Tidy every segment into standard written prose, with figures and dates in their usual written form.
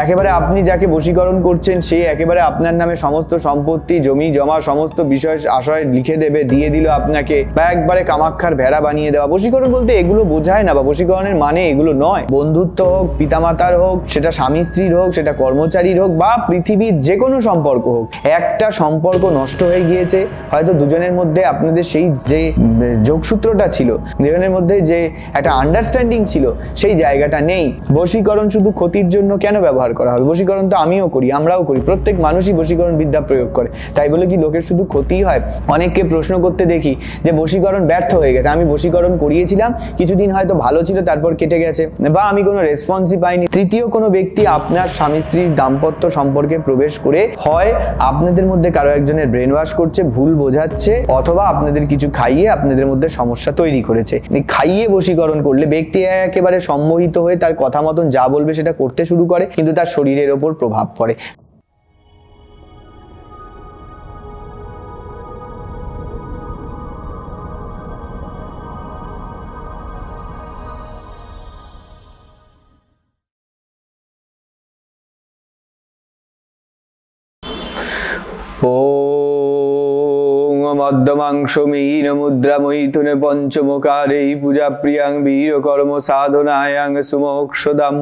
একেবারে আপনি যাকে বশীকরণ করছেন সে একেবারে আপনার নামে সমস্ত সম্পত্তি জমি জমা সমস্ত বিষয় আশয় লিখে দেবে, দিয়ে দিল আপনাকে, বা একবারে কামাক্ষার ভেড়া বানিয়ে দেওয়া। বশীকরণ বলতে এগুলো বোঝায় না, বা বশীকরণের মানে এগুলো নয়। বন্ধুত্ব হোক, পিতামাতার হোক, সেটা স্বামী স্ত্রীর হোক, সেটা কর্মচারীর হোক, বা পৃথিবীর যে কোনো সম্পর্ক হোক, একটা সম্পর্ক নষ্ট হয়ে গিয়েছে, হয়তো দুজনের মধ্যে আপনাদের সেই যে যোগসূত্রটা ছিল, দুজনের মধ্যে যে একটা আন্ডারস্ট্যান্ডিং ছিল, সেই জায়গাটা নেই। বশীকরণ শুধু ক্ষতির জন্য কেন ব্যবহার করা হবে? বশীকরণ তো আমিও করি, আমরাও করি, প্রত্যেক মানুষই বশীকরণ বিদ্যা প্রয়োগ করে। তাই বলে কি লোকের শুধু ক্ষতিই হয়? অনেককে প্রশ্ন করতে দেখি যে বশীকরণ ব্যর্থ হয়ে গেছে, আমি বশীকরণ করিয়েছিলাম, কিছুদিন হয়তো ভালো ছিল, তারপর কেটে গেছে, বা আমি কোনো রেসপন্সই পাইনি। তৃতীয় কোনো ব্যক্তি আপনার স্বামী স্ত্রীর দাম্পত্য সম্পর্কে প্রবেশ করে হয় আপনাদের মধ্যে কারো একজনের ব্রেন ওয়াশ করছে, ভুল বোঝাচ্ছে, অথবা আপনাদের কিছু খাইয়ে আপনাদের মধ্যে সমস্যা তৈরি করেছে। খাইয়ে বশীকরণ করলে ব্যক্তি একেবারে সম্মোহিত হয়ে তার কথা মতন যা বলবে সেটা করতে শুরু করে, কিন্তু তার শরীরের ওপর প্রভাব পড়ে। ওম মধ্যমাংশমীন মুদ্রামৈথুনে পঞ্চমকারে পূজা প্রিয়াং বীর কর্ম সাধনায়াং সুমোক্ষদাম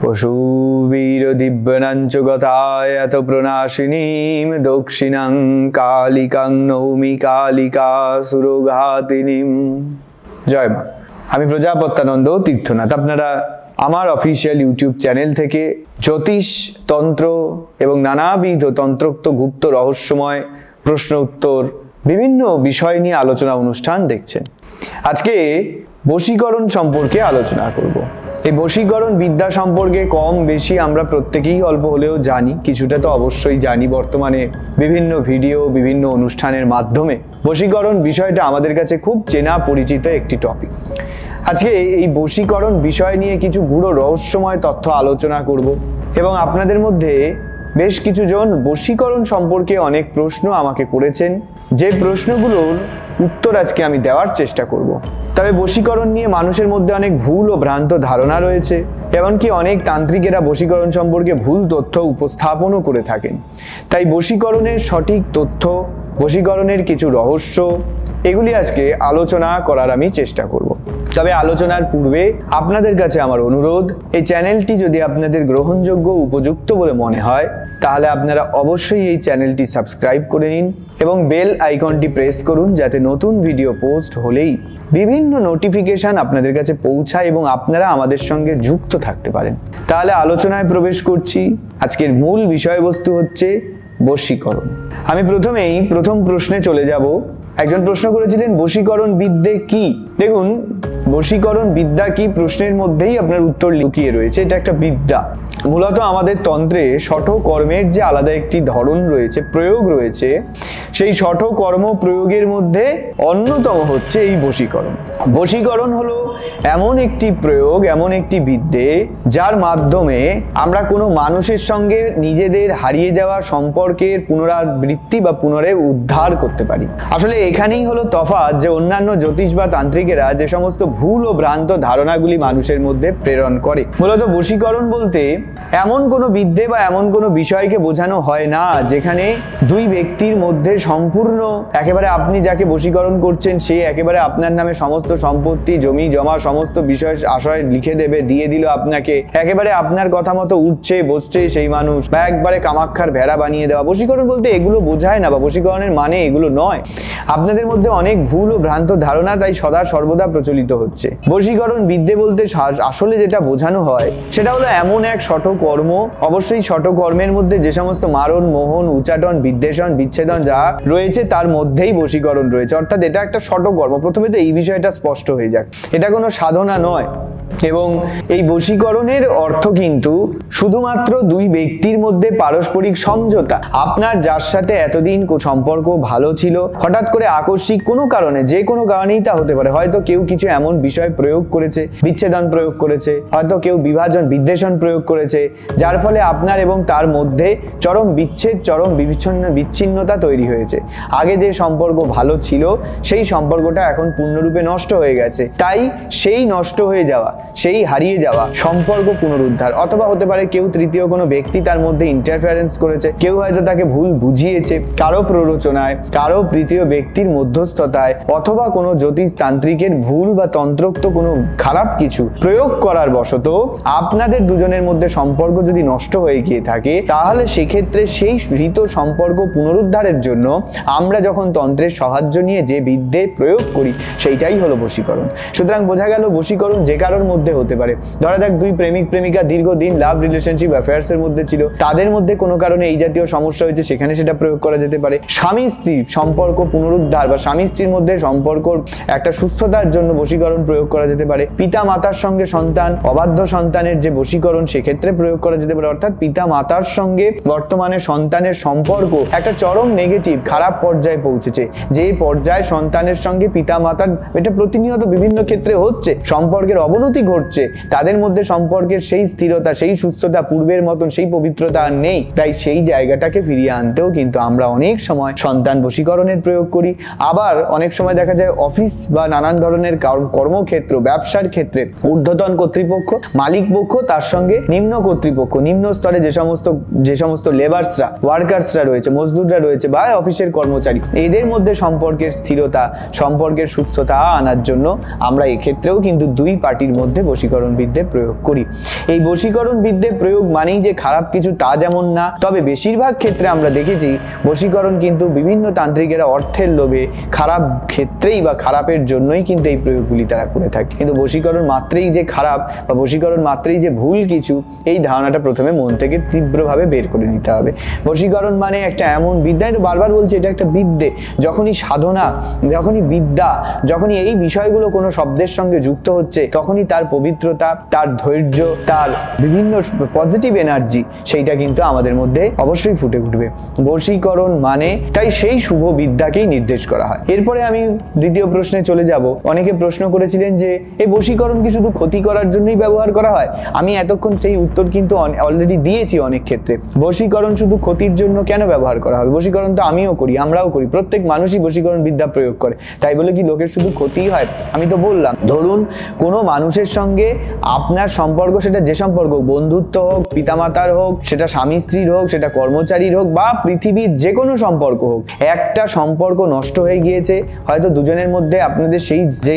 পশুবীর দিব্যানাঞ্চ গতায়ত প্রণাশিনীম দক্ষিণাং কালিকাং নৌমি কালিকা সুরঘাতিনীম। জয় মা। আমি প্রজাপত্যানন্দ তীর্থনাথ। আপনারা আমার অফিসিয়াল ইউটিউব চ্যানেল থেকে জ্যোতিষ, তন্ত্র এবং নানাবিধ তন্ত্রোক্ত গুপ্ত রহস্যময় প্রশ্ন উত্তর বিভিন্ন বিষয় নিয়ে আলোচনা অনুষ্ঠান দেখছেন। আজকে বশীকরণ সম্পর্কে আলোচনা করব। এই বশীকরণ বিদ্যা সম্পর্কে কম বেশি আমরা প্রত্যেকেই অল্প হলেও জানি, কিছুটা তো অবশ্যই জানি। বর্তমানে বিভিন্ন ভিডিও, বিভিন্ন অনুষ্ঠানের মাধ্যমে বশীকরণ বিষয়টা আমাদের কাছে খুব চেনা পরিচিত একটি টপিক। আজকে এই বশীকরণ বিষয় নিয়ে কিছু গূঢ় রহস্যময় তথ্য আলোচনা করব, এবং আপনাদের মধ্যে বেশ কিছু জন বশীকরণ সম্পর্কে অনেক প্রশ্ন আমাকে করেছেন, যে প্রশ্নগুলোর উত্তর আজকে আমি দেওয়ার চেষ্টা করব। তবে বশীকরণ নিয়ে মানুষের মধ্যে অনেক ভুল ও ভ্রান্ত ধারণা রয়েছে, এমনকি অনেক তান্ত্রিকেরা বশীকরণ সম্পর্কে ভুল তথ্য উপস্থাপনও করে থাকেন। তাই বশীকরণের সঠিক তথ্য, বশীকরণের কিছু রহস্য, এগুলি আজকে আলোচনা করার আমি চেষ্টা করব। তবে আলোচনার পূর্বে আপনাদের কাছে আমার অনুরোধ, এই চ্যানেলটি যদি আপনাদের গ্রহণযোগ্য, উপযুক্ত বলে মনে হয়, তাহলে আপনারা অবশ্যই এই চ্যানেলটি সাবস্ক্রাইব করে নিন এবং বেল আইকনটি প্রেস করুন, যাতে নতুন ভিডিও পোস্ট হলেই বিভিন্ন নোটিফিকেশন আপনাদের কাছে পৌঁছায় এবং আপনারা আমাদের সঙ্গে যুক্ত থাকতে পারেন। তাহলে আলোচনায় প্রবেশ করছি। আজকের মূল বিষয়বস্তু হচ্ছে বশীকরণ। আমি প্রথম প্রশ্নে চলে যাব। একজন প্রশ্ন করেছিলেন বশীকরণ বিদ্যে কি? দেখুন, বশীকরণ বিদ্যা কি প্রশ্নের মধ্যেই আপনার উত্তর লুকিয়ে রয়েছে। এটা একটা বিদ্যা। মূলত আমাদের তন্ত্রে শঠ কর্মের যে আলাদা একটি ধরন রয়েছে, প্রয়োগ রয়েছে, সেই শঠ কর্ম প্রয়োগের মধ্যে অন্যতম হচ্ছে এই বশীকরণ। বশীকরণ হলো এমন একটি প্রয়োগ, এমন একটি বিদ্যে, যার মাধ্যমে আমরা কোনো মানুষের সঙ্গে নিজেদের হারিয়ে যাওয়া সম্পর্কের পুনরাবৃত্তি বা পুনরায় উদ্ধার করতে পারি। আসলে এখানেই হলো তফাৎ, যে অন্যান্য জ্যোতিষ বা তান্ত্রিকেরা যে সমস্ত ভুল ও ভ্রান্ত ধারণাগুলি মানুষের মধ্যে প্রেরণ করে। মূলত বশীকরণ বলতে এমন কোনো বিদ্যে বা এমন কোনো বিষয়কে বোঝানো হয় না যেখানে দুই ব্যক্তির মধ্যে সম্পূর্ণ একেবারে আপনি যাকে বশীকরণ করছেন সে একেবারে আপনার নামে সমস্ত সম্পত্তি জমি জমা সমস্ত বিষয় আশয় লিখে দেবে, দিয়ে দিল আপনাকে, একেবারে আপনার কথা মতো উঠছে বসছে সেই মানুষ, বা একবারে কামাক্ষার ভেড়া বানিয়ে দেওয়া। বশীকরণ বলতে এগুলো বোঝায় না, বা বশীকরণের মানে এগুলো নয়। আপনাদের মধ্যে অনেক ভুল ও ভ্রান্ত ধারণা তাই সদা সর্বদা প্রচলিত হচ্ছে। বশীকরণ বিদ্যে বলতে আসলে যেটা বোঝানো হয় সেটা হলো এমন এক শঠ কর্ম, অবশ্যই শঠ কর্মের মধ্যে যে সমস্ত মারণ, মোহন, উচাটন, বিদ্বেষণ, বিচ্ছেদন যা রয়েছে তার মধ্যেই বশীকরণ রয়েছে। অর্থাৎ এটা একটা শঠ কর্ম। প্রথমে তো এই বিষয়টা স্পষ্ট হয়ে যাক, এটা কোনো সাধনা নয়। এবং এই বশীকরণের অর্থ কিন্তু শুধুমাত্র দুই ব্যক্তির মধ্যে পারস্পরিক সমঝোতা। আপনার যার সাথে এতদিন সম্পর্ক ভালো ছিল, হঠাৎ করে আকস্মিক কোনো কারণে, যে কোনো কারণেই তা হতে পারে, হয়তো কেউ কিছু এমন বিষয় প্রয়োগ করেছে, বিচ্ছেদন প্রয়োগ করেছে, হয়তো কেউ বিভাজন, বিদ্বেষণ প্রয়োগ করেছে, যার ফলে আপনার এবং তার মধ্যে চরম বিচ্ছেদ, চরম বিচ্ছিন্নতা তৈরি হয়েছে। আগে যে সম্পর্ক ভালো ছিল সেই সম্পর্কটা এখন পূর্ণরূপে নষ্ট হয়ে গেছে। তাই সেই নষ্ট হয়ে যাওয়া, সেই হারিয়ে যাওয়া সম্পর্ক পুনরুদ্ধার, অথবা হতে পারে কেউ তৃতীয় কোনো ব্যক্তি তার মধ্যে ইন্টারফারেন্স করেছে, কেউ হয়তো তাকে ভুল বুঝিয়েছে, কারো প্ররোচনায়, কারো তৃতীয় ব্যক্তির মধ্যস্থতায়, অথবা কোনো জ্যোতিষ তান্ত্রিকের ভুল বা তন্ত্রোক্ত কোনো খারাপ কিছু প্রয়োগ করার বশত আপনাদের দুজনের মধ্যে সম্পর্ক যদি নষ্ট হয়ে গিয়ে থাকে, তাহলে সেক্ষেত্রে সেই হৃত সম্পর্ক পুনরুদ্ধারের জন্য আমরা যখন তন্ত্রের সাহায্য নিয়ে যে বিদ্যে প্রয়োগ করি সেইটাই হলো বশীকরণ। সুতরাং বোঝা গেল বশীকরণ যে কারোর মধ্যে হতে পারে। ধরা যাক দুই প্রেমিক প্রেমিকা দীর্ঘদিন লাভ রিলেশনশিপ অ্যাফেয়ার্স এর মধ্যে ছিল, তাদের মধ্যে কোনো কারণে এই জাতীয় সমস্যা হয়েছে, সেখানে সেটা প্রয়োগ করা যেতে পারে। স্বামী স্ত্রী সম্পর্ক পুনরুদ্ধার বা স্বামী স্ত্রীর মধ্যে সম্পর্ক একটা সুস্থতার জন্য বশীকরণ প্রয়োগ করা যেতে পারে। পিতা মাতার সঙ্গে সন্তান, অবাধ্য সন্তানের যে বশীকরণ সেক্ষেত্রে প্রয়োগ করা যেতে পারে। অর্থাৎ পিতা মাতার সঙ্গে বর্তমানে সন্তানের সম্পর্ক একটা চরম নেগেটিভ খারাপ পর্যায়ে পৌঁছেছে, যে পর্যায়ে সন্তানের সঙ্গে পিতা মাতার, এটা প্রতিনিয়ত বিভিন্ন ক্ষেত্রে হচ্ছে, সম্পর্কের অবনতি ঘটছে, তাদের মধ্যে সম্পর্কের সেই স্থিরতা, সেই সুস্থতা, পূর্বের মতন সেই পবিত্রতা আর নেই। তাই সেই জায়গাটাকে ফিরিয়ে আনতেও কিন্তু আমরা অনেক সময় সন্তান বশীকরণের প্রয়োগ করি। আবার অনেক সময় দেখা যায় অফিস বা নানান ধরনের কর্মক্ষেত্র, ব্যবসার ক্ষেত্রে ঊর্ধ্বতন কর্তৃপক্ষ, মালিক পক্ষ, তার সঙ্গে নিম্ন কর্তৃপক্ষ, নিম্ন স্তরে যে সমস্ত লেবার্সরা, ওয়ার্কার্সরা রয়েছে, মজদুররা রয়েছে, বা অফিসের কর্মচারী, এদের মধ্যে সম্পর্কের স্থিরতা, সম্পর্কের সুস্থতা আনার জন্য আমরা এক্ষেত্রেও কিন্তু দুই পার্টির মধ্যে বশীকরণ বিদ্যে প্রয়োগ করি। এই বশীকরণ বিদ্যে প্রয়োগ মানেই যে খারাপ কিছু তা যেমন না, তবে বেশিরভাগ ক্ষেত্রে আমরা দেখেছি বশীকরণ কিন্তু বিভিন্ন তান্ত্রিকেরা অর্থের লোভে, খারাপ ক্ষেত্রেই বা খারাপের জন্যই কিন্তু এই প্রয়োগগুলি তারা করে থাকে। কিন্তু বশীকরণ মাত্রেই যে খারাপ বা বশীকরণ মাত্রেই যে ভুল কিছু, এই ধারণাটা প্রথমে মন থেকে তীব্রভাবে বের করে নিতে হবে। বশীকরণ মানে একটা এমন বিদ্যা, তো বারবার বলছি এটা একটা বিদ্যে। যখনই সাধনা, যখনই বিদ্যা, যখনই এই বিষয়গুলো কোনো শব্দের সঙ্গে যুক্ত হচ্ছে, তখনই তার পবিত্রতা, তার ধৈর্য, তার বিভিন্ন পজিটিভ এনার্জি, সেইটা কিন্তু আমাদের মধ্যে অবশ্যই ফুটে উঠবে। বশীকরণ মানে তাই সেই শুভ বিদ্যাকেই নির্দেশ করা হয়। এরপরে আমি দ্বিতীয় প্রশ্নে চলে যাব। অনেকে প্রশ্ন করেছিলেন যে এই বশীকরণ কি শুধু ক্ষতি করার জন্যই ব্যবহার করা হয়? আমি এতক্ষণ সেই উত্তর কিন্তু অলরেডি দিয়েছি। অনেক ক্ষেত্রে বশীকরণ শুধু ক্ষতির জন্য কেন ব্যবহার করা হবে? বশীকরণ তো আমিও করি, আমরাও করি, প্রত্যেক মানুষই বশীকরণ বিদ্যা প্রয়োগ করে। তাই বলে কি লোকের শুধু ক্ষতিই হয়? আমি তো বললাম, ধরুন কোনো মানুষের সঙ্গে আপনার সম্পর্ক, সেটা যে সম্পর্ক, বন্ধুত্ব হোক, পিতামাতার হোক, সেটা স্বামী স্ত্রীর হোক, সেটা কর্মচারীর হোক, বা পৃথিবীর যে কোনো সম্পর্ক হোক, একটা সম্পর্ক নষ্ট হয়ে গিয়েছে, হয়তো দুজনের মধ্যে আপনাদের সেই যে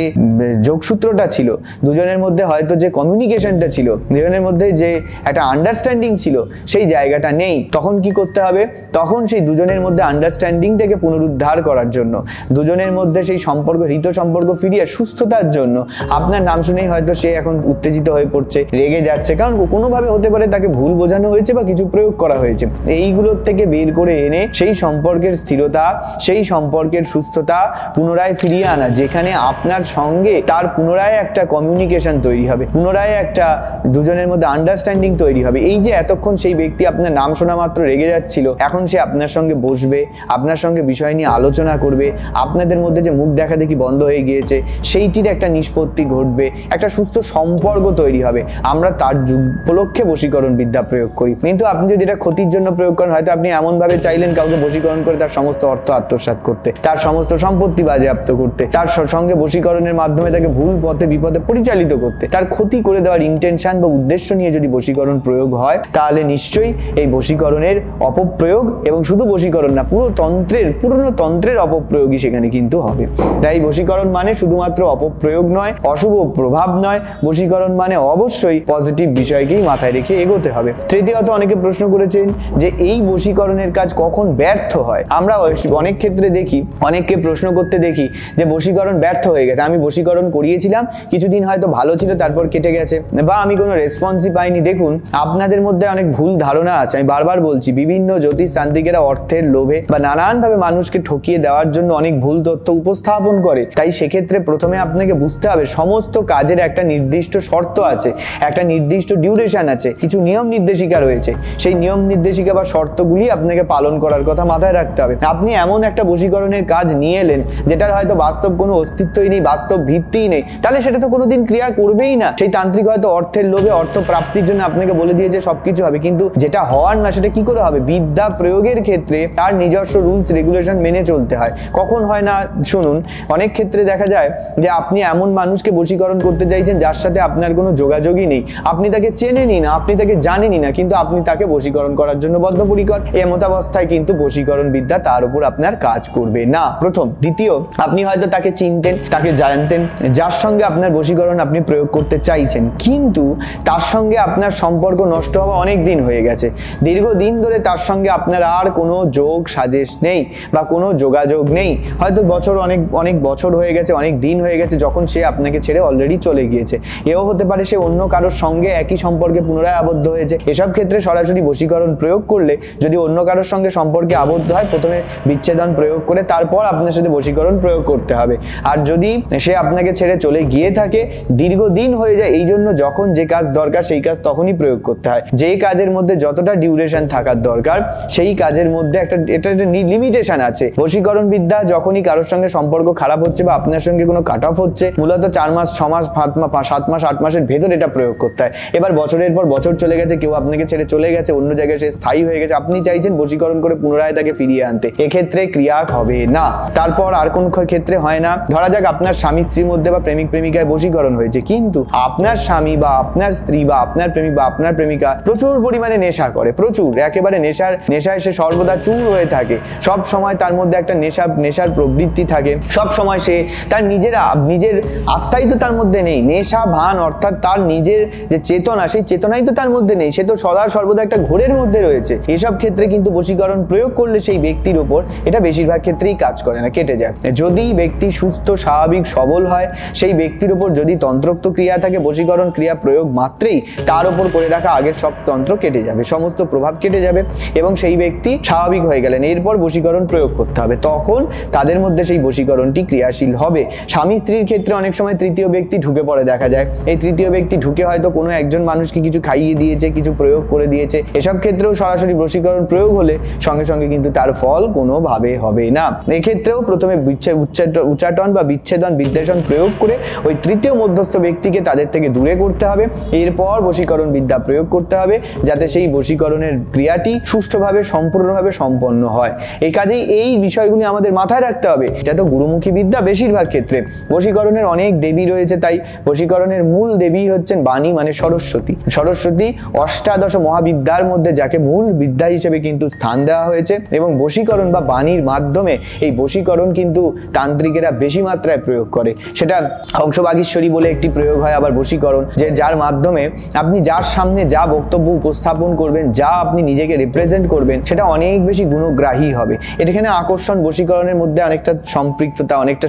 যোগসূত্রটা ছিল, দুজনের মধ্যে হয়তো যে কমিউনিকেশনটা ছিল, দুজনের মধ্যে যে একটা আন্ডারস্ট্যান্ডিং ছিল, সেই জায়গাটা নেই। তখন কি করতে হবে? তখন সেই দুজনের মধ্যে আন্ডারস্ট্যান্ডিংটাকে পুনরুদ্ধার করার জন্য, দুজনের মধ্যে সেই সম্পর্ক, হৃত সম্পর্ক ফিরিয়ে সুস্থতার জন্য, আপনার নাম শুনেই হয়তো সে এখন উত্তেজিত হয়ে পড়ছে, রেগে যাচ্ছে, কারণ কোনোভাবে হতে পারে তাকে ভুল বোঝানো হয়েছে বা কিছু প্রয়োগ করা হয়েছে। এইগুলোর থেকে বের করে এনে সেই সম্পর্কের স্থিরতা, সেই সম্পর্কের সুস্থতা পুনরায় ফিরিয়ে আনা, যেখানে আপনার সঙ্গে তার পুনরায় একটা কমিউনিকেশন তৈরি হবে, পুনরায় একটা দুজনের মধ্যে আন্ডারস্ট্যান্ডিং তৈরি হবে। এই যে এতক্ষণ সেই ব্যক্তি আপনার নাম শোনা মাত্র রেগে যাচ্ছিল, এখন সে আপনার সঙ্গে বসবে, আপনার সঙ্গে বিষয় নিয়ে আলোচনা করবে, আপনাদের মধ্যে যে মুখ দেখা দেখি বন্ধ হয়ে গিয়েছে সেইটির একটা নিষ্পত্তি ঘটবে, একটা সুস্থ সম্পর্ক তৈরি হবে। আমরা তার উপলক্ষে বশীকরণ বিদ্যা প্রয়োগ করি। কিন্তু আপনি যদি এটা ক্ষতির জন্য প্রয়োগ করেন, হয়তো আপনি এমনভাবে চাইলেন কাউকে বশীকরণ করে তার সমস্ত অর্থ আত্মসাৎ করতে, তার সমস্ত সম্পত্তি বাজেয়াপ্ত করতে, তার সঙ্গে বশীকরণের মাধ্যমে তাকে ভুল পথে বিপদে পরিচালিত করতে, তার ক্ষতি করে দেওয়ার ইন্টেনশন বা উদ্দেশ্য নিয়ে যদি বশীকরণ প্রয়োগ হয়, তাহলে নিশ্চয়ই এই বশীকরণের অপপ্রয়োগ, এবং শুধু বশীকরণ না, পুরনো তন্ত্রের অপপ্রয়োগই সেখানে কিন্তু হবে। তাই বশীকরণ মানে শুধুমাত্র অপপ্রয়োগ নয়, অশুভ প্রভাব নয়, বশীকরণ মানে অবশ্যই পজিটিভ বিষয়কেই মাথায় রেখে এগোতে হবে। তৃতীয়ত, অনেকে প্রশ্ন করেছেন যে এই বশীকরণের কাজ কখন ব্যর্থ হয়। আমরা অনেক ক্ষেত্রে দেখি, অনেককে প্রশ্ন করতে দেখি যে বশীকরণ ব্যর্থ হয়ে গেছে, আমি বশীকরণ করিয়েছিলাম, কিছুদিন হয়তো ভালো ছিল, তারপর কেটে গেছে, বা আমি কোনো রেসপন্সই পাইনি। দেখুন, আপনাদের মধ্যে অনেক ভুল ধারণা আছে। আমি বারবার বলছি, বিভিন্ন জ্যোতিষ তান্ত্রিকেরা অর্থের লোভে বা নানানভাবে মানুষকে ঠকিয়ে দেওয়ার জন্য অনেক ভুল তথ্য উপস্থাপন করে। তাই সেক্ষেত্রে প্রথমে আপনাকে বুঝতে হবে সমস্ত কাজের একটা নির্দিষ্ট শর্ত আছে, একটা নির্দিষ্ট ডিউরেশন আছে, কিছু নিয়ম নির্দেশিকা রয়েছে। সেই নিয়ম নির্দেশিকা বা শর্তগুলি আপনাকে পালন করার কথা মাথায় রাখতে হবে। আপনি এমন একটা বশীকরণের কাজ নিয়ে এলেন যেটার হয়তো বাস্তব কোনো অস্তিত্বই নেই, বাস্তব ভিত্তিই নেই, তাহলে সেটা তো কোনোদিন ক্রিয়া করবেই না। সেই তান্ত্রিক হয়তো অর্থের লোভে, অর্থ প্রাপ্তির জন্য আপনাকে বলে দিয়েছে সবকিছু হবে, কিন্তু যেটা হওয়ার না সেটা কি করে হবে? বিদ্যা প্রয়োগের ক্ষেত্রে তার নিজস্ব রুলস রেগুলেশন মেনে চলতে হয়। কখন হয় না শুনুন, অনেক ক্ষেত্রে দেখা যায় যে আপনি এমন মানুষকে বশীকরণ করতে চাইছেন চাইছেন, যার সাথে আপনার কোনো যোগাযোগই নেই, আপনি তাকে চেনেনই না, আপনি তাকে জানেনই না, কিন্তু আপনি তাকে বশীকরণ করার জন্য বদ্ধপরিকর, এমতাবস্থায় কিন্তু বশীকরণ বিদ্যা তার উপর আপনার কাজ করবে না। প্রথম। দ্বিতীয়, আপনি হয়তো তাকে চিনতেন, তাকে জানতেন, যার সঙ্গে আপনার বশীকরণ আপনি প্রয়োগ করতে চাইছেন, কিন্তু তার সঙ্গে আপনার সম্পর্ক নষ্ট হওয়া অনেক দিন হয়ে গেছে, দীর্ঘদিন ধরে তার সঙ্গে আপনার আর কোনো যোগ সাজেশ নেই বা কোনো যোগাযোগ নেই, হয়তো অনেক বছর হয়ে গেছে, অনেক দিন হয়ে গেছে যখন সে আপনাকে ছেড়ে অলরেডি চলে গিয়েছে। এও হতে পারে সে অন্য কারোর সঙ্গে একই সম্পর্কে পুনরায় আবদ্ধ হয়েছে। এসব ক্ষেত্রে সরাসরি বশীকরণ প্রয়োগ করলে যদি অন্য কারোর সঙ্গে সম্পর্কে আবদ্ধ হয়, প্রথমে বিচ্ছেদন প্রয়োগ করে তারপর আপনার সাথে বশীকরণ প্রয়োগ করতে হবে। আর যদি সে আপনাকে ছেড়ে চলে গিয়ে থাকে, দীর্ঘদিন হয়ে যায়, এই জন্য যখন যে কাজ দরকার সেই কাজ তখনই প্রয়োগ করতে হয়। যে কাজের মধ্যে যতটা ডিউরেশন থাকার দরকার সেই কাজের মধ্যে একটা লিমিটেশন আছে। বশীকরণ বিদ্যা যখনই কারোর সঙ্গে সম্পর্ক খারাপ হচ্ছে বা আপনার সঙ্গে কোনো কাট অফ হচ্ছে, মূলত 4 মাস 6 মাস 7 মাস 8 মাসের ভেতর এটা প্রয়োগ করতে হয়। এবার বছরের পর বছর চলে গেছে, কেউ আপনাকে ছেড়ে চলে গেছে, অন্য জায়গায় সে স্থায়ী হয়ে গেছে, আপনি চাইছেন বশীকরণ করে পুনরায় তাকে ফিরিয়ে আনতে, এক্ষেত্রে ক্রিয়া হবে না। তারপর আর কোন ক্ষেত্রে হয় না, ধরা যাক আপনার স্বামী স্ত্রীর মধ্যে বা প্রেমিক প্রেমিকায় বশীকরণ হয়েছে, কিন্তু আপনার স্বামী বা আপনার স্ত্রী বা আপনার প্রেমিক বা আপনার প্রেমিকা প্রচুর পরিমাণে নেশা করে, প্রচুর একেবারে নেশায় সে সর্বদা চুর হয়ে থাকে, সব সময় তার মধ্যে একটা নেশার প্রবৃত্তি থাকে, সব সময় সে তার নিজের আত্মাই তো তার মধ্যে নেই, নেশা ভান অর্থাৎ তার নিজের যে চেতনা সেই চেতনাই তো তার মধ্যে নেই, সে তো সর্বদা একটা ঘোরের মধ্যে রয়েছে। এসব ক্ষেত্রে কিন্তু বশীকরণ প্রয়োগ করলে সেই ব্যক্তির উপর এটা বেশিরভাগ ক্ষেত্রেই কাজ করে না, কেটে যায়। যদি ব্যক্তি সুস্থ স্বাভাবিক সবল হয়, সেই ব্যক্তির উপর যদি তন্ত্রোক্ত ক্রিয়া থাকে, বশীকরণ ক্রিয়া প্রয়োগ মাত্রেই তার উপর করে রাখা আগের সব তন্ত্র কেটে যাবে, সমস্ত প্রভাব কেটে যাবে এবং সেই ব্যক্তি স্বাভাবিক হয়ে গেলেন। এরপর বশীকরণ প্রয়োগ করতে হবে, তখন তাদের মধ্যে সেই বশীকরণটি ক্রিয়াশীল হবে। স্বামী স্ত্রীর ক্ষেত্রে অনেক সময় তৃতীয় ব্যক্তি ঢুকে পড়ে দেখা যায়, এই তৃতীয় ব্যক্তি ঢুকে হয়তো কোনো একজন মানুষকে কিছু খাইয়ে দিয়েছে, কিছু প্রয়োগ করে দিয়েছে, এসব ক্ষেত্রেও সরাসরি বশীকরণ প্রয়োগ হলে সঙ্গে সঙ্গে কিন্তু তার ফল কোনোভাবে হবে না। এক্ষেত্রেও প্রথমে উচ্চাটন বা বিচ্ছেদন বিদ্বেষণ প্রয়োগ করে ওই তৃতীয় মধ্যস্থ ব্যক্তিকে তাদের থেকে দূরে করতে হবে, এরপর বশীকরণ বিদ্যা প্রয়োগ করতে হবে যাতে সেই বশীকরণের ক্রিয়াটি সুষ্ঠুভাবে সম্পূর্ণভাবে সম্পন্ন হয়। এই কাজেই এই বিষয়গুলি আমাদের মাথায় রাখতে হবে। এটা তো গুরুমুখী বিদ্যা বেশিরভাগ ক্ষেত্রে, বশীকরণের অনেক দেবী রয়েছে, তাই বশীকরণের মূল দেবী হচ্ছেন বাণী মানে সরস্বতী। সরস্বতী অষ্টাদশ মহাবিদ্যার মধ্যে যাকে মূল বিদ্যা হিসেবে কিন্তু স্থান দেওয়া হয়েছে এবং বশীকরণ বা বাণীর মাধ্যমে এই বশীকরণ কিন্তু তান্ত্রিকেরা বেশি মাত্রায় প্রয়োগ করে। সেটা হংসবাগীশ্বরী বলে একটি প্রয়োগ হয় আবার বশীকরণ, যার মাধ্যমে আপনি যার সামনে যা বক্তব্য উপস্থাপন করবেন, যা আপনি নিজেকে রিপ্রেজেন্ট করবেন, সেটা অনেক বেশি গুণগ্রাহী হবে। এখানে আকর্ষণ বশীকরণের মধ্যে অনেকটা সম্পৃক্ততা, অনেকটা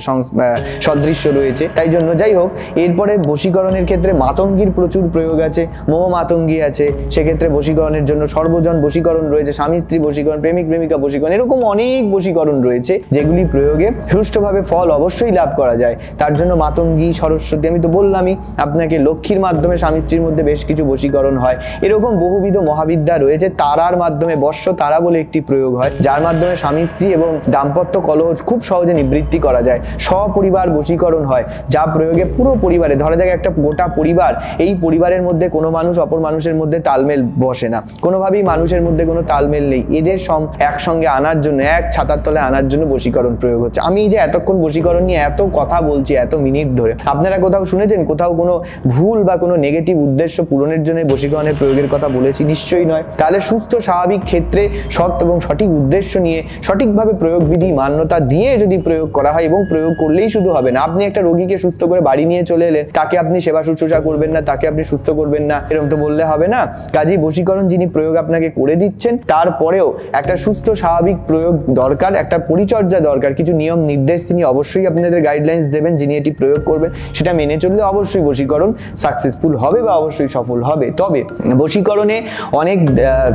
সদৃশ্য রয়েছে। তাই জন্য যাই হোক, এরপরে বশীকরণের ক্ষেত্রে মাতঙ্গীর প্রচুর প্রয়োগ আছে, মোহ মাতঙ্গী আছে, সেক্ষেত্রে বশীকরণের জন্য সর্বজন বশীকরণ রয়েছে, স্বামী স্ত্রী বশীকরণ, প্রেমিক প্রেমিকা বশীকরণ, এরকম অনেক বশীকরণ রয়েছে যেগুলি প্রয়োগে সুষ্ঠুভাবে ফল অবশ্যই লাভ করা যায়। তার জন্য মাতঙ্গী, সরস্বতী, আমি তো বললামই আপনাকে, লক্ষ্মীর মাধ্যমে স্বামী স্ত্রীর মধ্যে বেশ কিছু বশীকরণ হয়। এরকম বহুবিধ মহাবিদ্যা রয়েছে। তারার মাধ্যমে বর্ষ তারা বলে একটি প্রয়োগ হয়, যার মাধ্যমে স্বামী স্ত্রী এবং দাম্পত্য কলহ খুব সহজে নিবৃত্তি করা যায়। সপরিবার বশীকরণ হয়, যা প্রয়োগে পুরো পরিবারে, ধরা যাক একটা গোটা পরিবার, এই পরিবারের মধ্যে কোনো মানুষ অপর মানুষের মধ্যে তালমেল বসে না, কোনোভাবেই মানুষের মধ্যে কোনো তালমেল নেই, এদের একসঙ্গে আনার জন্য, এক ছাতার তলে আনার জন্য বশীকরণ প্রয়োগ হচ্ছে। আমি যে এতক্ষণ বশীকরণ নিয়ে এত কথা বলছি এত মিনিট ধরে, আপনারা কোথাও শুনেছেন কোথাও কোনো ভুল বা কোনো নেগেটিভ উদ্দেশ্য পূরণের জন্য বশীকরণের প্রয়োগের কথা বলেছি? নিশ্চয়ই নয়। তাহলে সুস্থ স্বাভাবিক ক্ষেত্রে সৎ এবং সঠিক উদ্দেশ্য নিয়ে সঠিকভাবে প্রয়োগ বিধি মান্যতা দিয়ে যদি প্রয়োগ করা হয়, এবং প্রয়োগ করলেই শুধু হবে না, আপনি একটা রোগীকে সুস্থ করে বাড়ি নিয়ে চলে এলেন, তাকে আপনি সেবা শুশ্রূষা করবেন না, তাকে আপনি সুস্থ করবেন না, এরকম তো বললে হবে না। কাজেই বশীকরণ যিনি প্রয়োগ আপনাকে করে দিচ্ছেন, তারপরেও একটা সুস্থ স্বাভাবিক প্রয়োগ দরকার, একটা পরিচর্যা দরকার, কিছু নিয়ম নির্দেশ তিনি অবশ্যই আপনাদের গাইডলাইন্স দেবেন, যিনি এটি প্রয়োগ করবেন সেটা মেনে চললে অবশ্যই বশীকরণ সাকসেসফুল হবে বা অবশ্যই সফল হবে। তবে বশীকরণে অনেক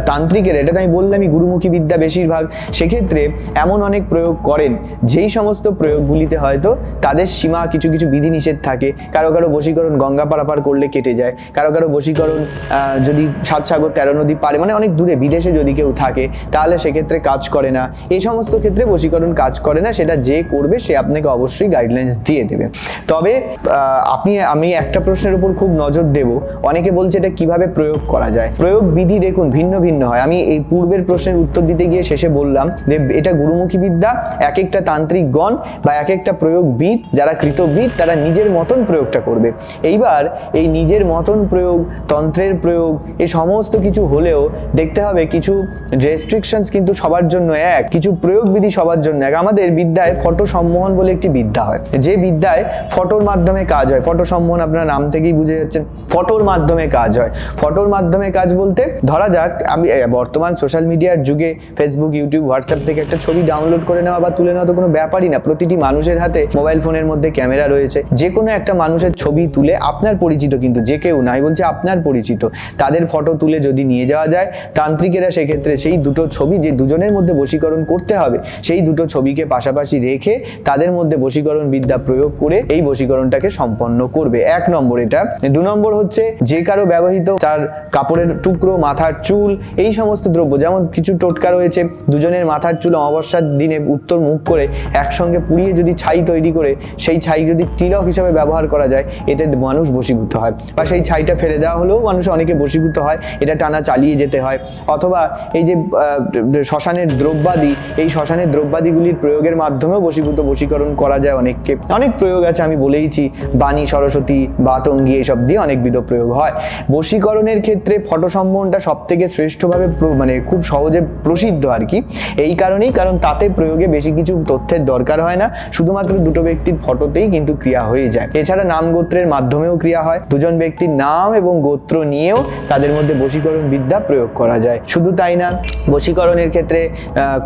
তান্ত্রিকের, এটা তো আমি বললামই গুরুমুখী বিদ্যা বেশিরভাগ, সেক্ষেত্রে এমন অনেক প্রয়োগ করেন যেই সমস্ত প্রয়োগগুলিতে হয়তো তাদের সীমা কিছু কিছু বিধিনিষেধ থাকে। কারো কারো বশীকরণ গঙ্গা পারাপার করলে কেটে যায়, কারো কারো বশীকরণ যদি 7 সাগর 13 নদী পারে, মানে অনেক দূরে বিদেশে যদি কেউ থাকে, তাহলে সেক্ষেত্রে কাজ করে না। এই সমস্ত ক্ষেত্রে বশীকরণ কাজ করে না, সেটা যে করবে সে আপনাকে অবশ্যই গাইডলাইন্স দিয়ে দেবে। তবে আমি একটা প্রশ্নের উপর খুব নজর দেব, অনেকে বলছে এটা কিভাবে প্রয়োগ করা যায়। প্রয়োগ বিধি দেখুন ভিন্ন ভিন্ন হয়। আমি এই পূর্বের প্রশ্নের উত্তর দিতে গিয়ে শেষে বললাম যে এটা গুরুমুখী বিদ্যা, এক একটা তান্ত্রিকগণ বা এক একটা প্রয়োগবিদ যারা কৃতবিদ তারা নিজের মতন প্রয়োগটা করবে। এইবার এই নিজের মতন প্রয়োগ, তন্ত্রের প্রয়োগ, এই সমস্ত কিছু হলেও দেখতে হবে কিছু রেস্ট্রিকশনস কিন্তু সবার জন্য এক, কিছু প্রয়োগবিধি সবার জন্য এক। আমাদের বিদ্যায় ফটো সম্মোহন বলে একটি বিদ্যা হয়, যে বিদ্যায় ফটোর মাধ্যমে কাজ হয়। ফটো সম্মোহন আপনার নাম থেকেই বুঝে যাচ্ছেন, ফটোর মাধ্যমে কাজ হয়। ফটোর মাধ্যমে কাজ বলতে ধরা যাক আমি বর্তমান সোশ্যাল মিডিয়ার যুগে ফেসবুক, ইউটিউব, হোয়াটসঅ্যাপ থেকে একটা ছবি ডাউনলোড করে নেওয়া বা তুলে নেওয়া তো কোনো ব্যাপারই না। প্রতিটি মানুষের হাতে মোবাইল ফোনের মধ্যে ক্যামেরা রয়েছে। যে কোনো একটা মানুষের ছবি তুলে আপনার পরিচিত, কিন্তু যে কেউ নাই বলছে আপনার পরিচিত, তাদের ফটো তুলে যদি নিয়ে যাওয়া যায়, তান্ত্রিকেরা সেক্ষেত্রে সেই দুটো ছবি যে দুজনের মধ্যে বশীকরণ করতে হবে, সেই দুটো ছবিকে পাশাপাশি রেখে তাদের মধ্যে বশীকরণ বিদ্যা প্রয়োগ করে এই বশীকরণটাকে সম্পন্ন করবে। 1 নম্বর এটা। 2 নম্বর হচ্ছে যে কারো ব্যবহৃত তার কাপড়ের টুকরো, মাথার চুল, এই সমস্ত দ্রব্য, যেমন কিছু টোটকা রয়েছে, দুজনের মাথার চুল অমাবস্যার দিনে উত্তর মুখ করে একসঙ্গে পুড়িয়ে যদি ছাই তৈরি করে সেই ছাই যদি তিলক হিসাবে ব্যবহার করা যায়, এতে মানুষ বশীভূত হয়। বা সেই ছাইটা ফেলে দেওয়া হলেও মানুষ অনেকে বশীভূত হয়, এটা টানা চালিয়ে যেতে হয়। অথবা এই যে শ্মশানের দ্রব্যাদি, এই শ্মশানের দ্রব্যাদিগুলির প্রয়োগের মাধ্যমেও বশীকরণ করা যায় অনেককে। অনেক প্রয়োগ আছে, আমি বলেইছি, বাণী, সরস্বতী, বাতঙ্গী, এইসব দিয়ে অনেকবিধ প্রয়োগ হয়। বশীকরণের ক্ষেত্রে ফটো সম্মোহনটা সব থেকে শ্রেষ্ঠভাবে মানে খুব সহজে প্রসিদ্ধ আর কি। এই কারণেই, কারণ তাতে প্রয়োগে বেশি কিছু তথ্যের দরকার হয় না, শুধুমাত্র দুটো ব্যক্তির ফটোতেই কিন্তু ক্রিয়া হয়ে যায়। এছাড়া নাম গোত্রের মাধ্যমেও ক্রিয়া হয়, দুজন ব্যক্তির নাম এবং গোত্র নিয়েও তাদের মধ্যে বশীকরণ বিদ্যা প্রয়োগ করা যায়। শুধু তাই না, বশীকরণের ক্ষেত্রে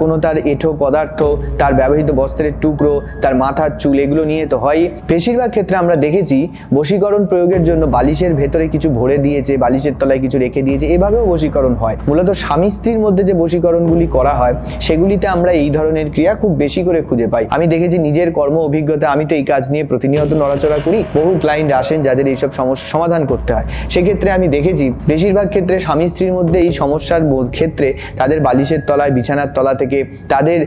কোনো তার এঁঠো পদার্থ, তার ব্যবহৃত বস্ত্রের টুকরো, তার মাথার চুল, এগুলো নিয়ে তো হয়। বেশিরভাগ ক্ষেত্রে আমরা দেখেছি বশীকরণ প্রয়োগের জন্য বালিশের ভেতরে কিছু ভরে দিয়েছে, বালিশের তলায় কিছু রেখে দিয়েছে, এভাবেও বশীকরণ হয়। মূলত স্বামী স্ত্রীর মধ্যে যে বশীকরণগুলি করা হয়, সেগুলিতে আমরা এই ধরনের ক্রিয়া খুব বেশি করে খুঁজে পাই। আমি দেখেছি নিজের কর্ম অভিজ্ঞতা, আমি তো এই কাজ নিয়ে প্রতিনিয়ত নড়াচড়া করি, বহু ক্লায়েন্ট আসেন যাদের এইসব সমস্যা সমাধান করতে হয়। সেক্ষেত্রে আমি দেখেছি বেশিরভাগ ক্ষেত্রে স্বামী স্ত্রীর মধ্যে এই সমস্যার ক্ষেত্রে তাদের বালিশের তলায়, বিছানার তলা থেকে, তাদের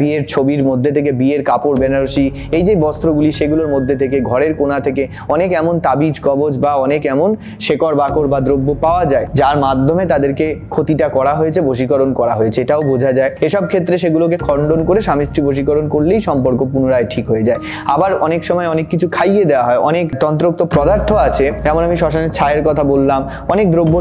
বিয়ের ছবির মধ্যে থেকে, বিয়ের কাপড়, বেনারসি, এই যে বস্ত্রগুলি, সেগুলোর মধ্যে থেকে, ঘরের কোণা থেকে অনেক এমন তাবিজ, কবজ বা অনেক এমন শেকড় বাকড় বা দ্রব্য পাওয়া যায়, যার মাধ্যমে তাদেরকে ক্ষতিটা করা হয়েছে, বশীকরণ করা হয়েছে, এটাও বোঝা যায়। এসব ক্ষেত্রে সেগুলোকে খণ্ডন করে স্বামী স্ত্রী বশীকরণ করলেই সম্পর্ক পুনরায় ঠিক হয়ে যায়। আবার অনেক সময় অনেক কিছু খাইয়ে দেওয়া হয়, অনেক তন্ত্রোক্ত পদার্থ আছে, যেমন আমি শ্মশানের ছায়ের কথা বললাম, অনেক দ্রব্য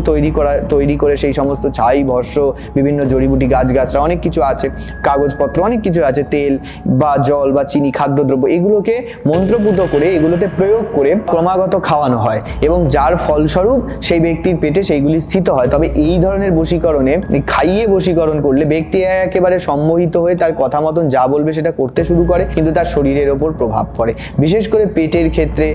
তৈরি করে সেই সমস্ত ছাই, ভস্য, বিভিন্ন জড়িবুটি, গাছগাছরা, অনেক কিছু আছে, কাগজপত্র, অনেক কিছু আছে, তেল বা জল বা চিনি, খাদ্যদ্রব্য, এগুলোকে মন্ত্রপুত করে, এগুলোতে প্রয়োগ করে ক্রমাগত খাওয়ানো হয় এবং যার ফলস্বরূপ সেই ব্যক্তির পেটে সেইগুলি স্থিত হয়। তবে এই ধরনের বশীকরণে খাইয়ে বশীকরণ করলে ব্যক্তি একেবারে সম্মোহিত হয়ে তার কথা মতন যা বলবে সেটা করতে শুরু করে, কিন্তু তার শরীরের ওপর প্রভাব পড়ে। বিশেষ করে পেটের ক্ষেত্রে,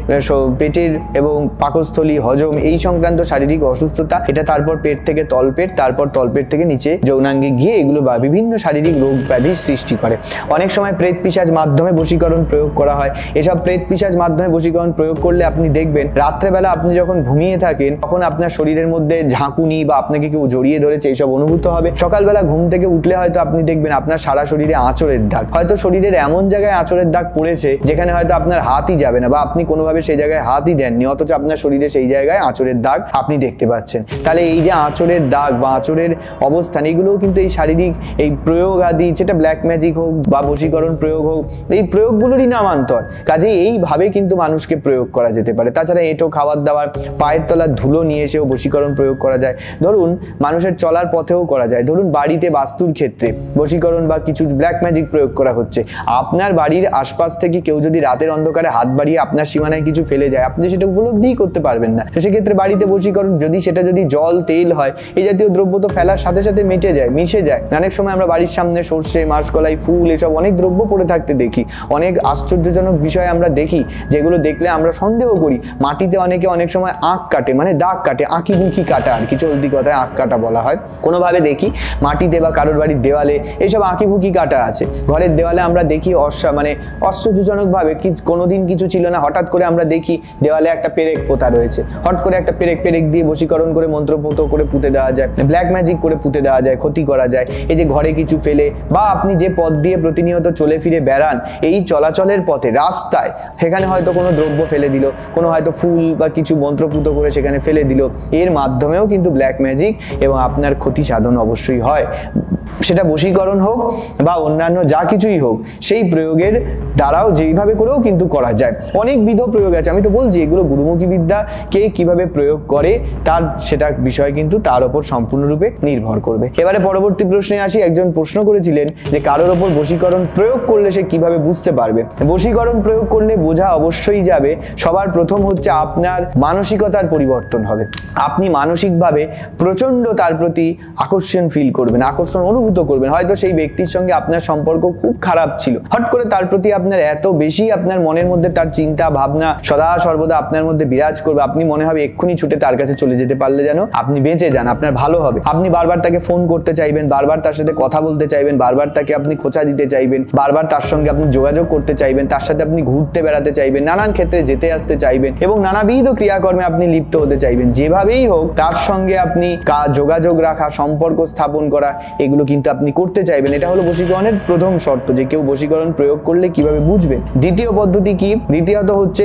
পেটের এবং পাকস্থলী, হজম, এই সংক্রান্ত শারীরিক অসুস্থতা, এটা তারপর পেট থেকে তলপেট, তারপর তলপেট থেকে নিচে যৌনাঙ্গে গিয়ে এগুলো বিভিন্ন শারীরিক রোগ ব্যাধির সৃষ্টি করে। অনেক সময় প্রেত পিশাচ মাধ্যমে বশীকরণ প্রয়োগ করা হয়। এসব প্রেত পিশাচ মাধ্যমে বশীকরণ প্রয়োগ করলে আপনি দেখবেন রাত্রেবেলা আপনি যখন ঘুমিয়ে থাকেন, তখন আপনার শরীরের মধ্যে ঝাঁকুনি বা আপনাকে কেউ জড়িয়ে ধরেছে, এইসব অনুভূত হবে। সকালবেলা ঘুম থেকে উঠলে হয়তো আপনি দেখবেন আপনার সারা শরীরে আঁচড়ের দাগ, হয়তো শরীরের এমন জায়গায় আঁচড়ের দাগ পড়েছে যেখানে হয়তো আপনার হাতই যাবে না, বা আপনি কোনোভাবে সেই জায়গায় হাতই দেননি, অথচ আপনার শরীরে সেই জায়গায় আঁচড়ের দাগ আপনি দেখতে পাচ্ছেন। তাহলে এই যে আঁচড়ের দাগ বা আঁচড়ের অবস্থান, এগুলোও কিন্তু এই শারীরিক এই প্রয়োগ আদি, যেটা ব্ল্যাক ম্যাজিক হোক বা বশীকরণ প্রয়োগ হোক, এই প্রয়োগগুলোরই নামান্তর। কাজেই এইভাবে কিন্তু মানুষকে প্রয়োগ করা যেতে পারে। তাছাড়া এঁটো খাবার দাবার, পায়ের তলার ধুলো নিয়ে এসেও বশীকরণ প্রয়োগ করা যায়। ধরুন মানুষের চলার পথেও করা যায়। ধরুন বাড়িতে বাস্তুর ক্ষেত্রে বশীকরণ বা কিছু ব্ল্যাক ম্যাজিক প্রয়োগ করা হচ্ছে, আপনার বাড়ির আশপাশ থেকে কেউ যদি রাতের অন্ধকারে হাত বাড়িয়ে আপনার সীমানায় কিছু ফেলে যায়, আপনি সেটা উপলব্ধিই করতে পারবেন না। তো সেক্ষেত্রে বাড়িতে বশীকরণ, সেটা যদি জল, তেল হয়, এই জাতীয় দ্রব্য তো ফেলার সাথে সাথে মিশে যায়। অনেক সময় আমরা বাড়ির সামনে সর্ষে, মাসকলাই, ফুল, এসব অনেক দ্রব্য পড়ে থাকতে দেখি। অনেক আশ্চর্যজনক বিষয় আমরা দেখি, যেগুলো দেখলে আমরা সন্দেহ করি। মাটিতে অনেকে অনেক সময় আঁক কাটে, মানে দাগ কাটে, আঁকিবুকি কাটা আর কি, চলতি কথায় আঁক কাটা বলা হয়। কোনোভাবে দেখি মাটিতে বা কারোর বাড়ির দেওয়ালে এইসব আঁকিবুকি কাটা আছে। ঘরের দেওয়ালে আমরা দেখি আশ্চর্যজনকভাবে কোনোদিন কিছু ছিল না, হঠাৎ করে আমরা দেখি দেওয়ালে একটা পেরেক পোতা রয়েছে। হট করে একটা পেরেক দিয়ে বশীকরণ করে মন্ত্রপুত করে পুঁতে দেওয়া যায়, ব্ল্যাক ম্যাজিক করে পুঁতে দেওয়া যায়, ক্ষতি করা যায়। এই যে ঘরে কিছু ফেলে, বা আপনি যে পথ দিয়ে প্রতিনিয়ত চলে ফিরে বেড়ান, এই চলাচলের পথে রাস্তায় সেখানে হয়তো কোনো দ্রব্য ফেলে দিল, কোনো হয়তো ফুল বা কিছু মন্ত্রপুত করে সেখানে ফেলে দিল, এর মাধ্যমেও কিন্তু ব্ল্যাক ম্যাজিক এবং আপনার ক্ষতি সাধন অবশ্যই হয়। সেটা বশীকরণ হোক বা অন্যান্য যা কিছুই হোক, সেই প্রয়োগের দ্বারাও যেইভাবে করেও কিন্তু করা যায়। অনেকবিধ প্রয়োগ আছে, আমি তো বলছি এগুলো গুরুমুখী বিদ্যা কে কিভাবে প্রয়োগ করে তার সেটা বিষয় কিন্তু তার উপর সম্পূর্ণরূপে নির্ভর করবে। এবারে পরবর্তী প্রশ্নে আসি। একজন প্রশ্ন করেছিলেন যে কারোর ওপর বশীকরণ প্রয়োগ করলে সে কিভাবে বুঝতে পারবে। বশীকরণ প্রয়োগ করলে বোঝা অবশ্যই যাবে। সবার প্রথম হচ্ছে আপনার মানসিকতার পরিবর্তন হবে। আপনি মানসিকভাবে প্রচন্ড তার প্রতি আকর্ষণ ফিল করবেন, আকর্ষণ অনুভূত করবেন। হয়তো সেই ব্যক্তির সঙ্গে আপনার সম্পর্ক খুব খারাপ ছিল, হট করে তার প্রতি আপনার এত বেশি আপনার মনের মধ্যে তার চিন্তা ভাবনা সদা সর্বদা আপনার মধ্যে বিরাজ করবে, আপনি মনে হবে এক্ষুনি ছুটে তার কাছে চলে যেতে পারলে যেন আপনি বেঁচে যান, আপনার ভালো হবে। আপনি বারবার তাকে ফোন করতে চাইবেন, বারবার তার সাথে কথা বলতে চাইবেন, বারবার তাকে আপনি খোঁচা দিতে চাইবেন, বারবার তার সঙ্গে আপনি যোগাযোগ করতে চাইবেন, তার সাথে আপনি ঘুরতে বেড়াতে চাইবেন, নানান ক্ষেত্রে যেতে আসতে চাইবেন এবং নানাবিধ ক্রিয়াকর্মে আপনি লিপ্ত হতে চাইবেন। যেভাবেই হোক তার সঙ্গে আপনি যোগাযোগ রাখা, সম্পর্ক স্থাপন করা, এগুলো কিন্তু আপনি করতে চাইবেন। এটা হলো বশীকরণের প্রথম শর্ত, যে কেউ বশীকরণ প্রয়োগ করলে কিভাবে বুঝবেন। দ্বিতীয় পদ্ধতি কি? দ্বিতীয়ত হচ্ছে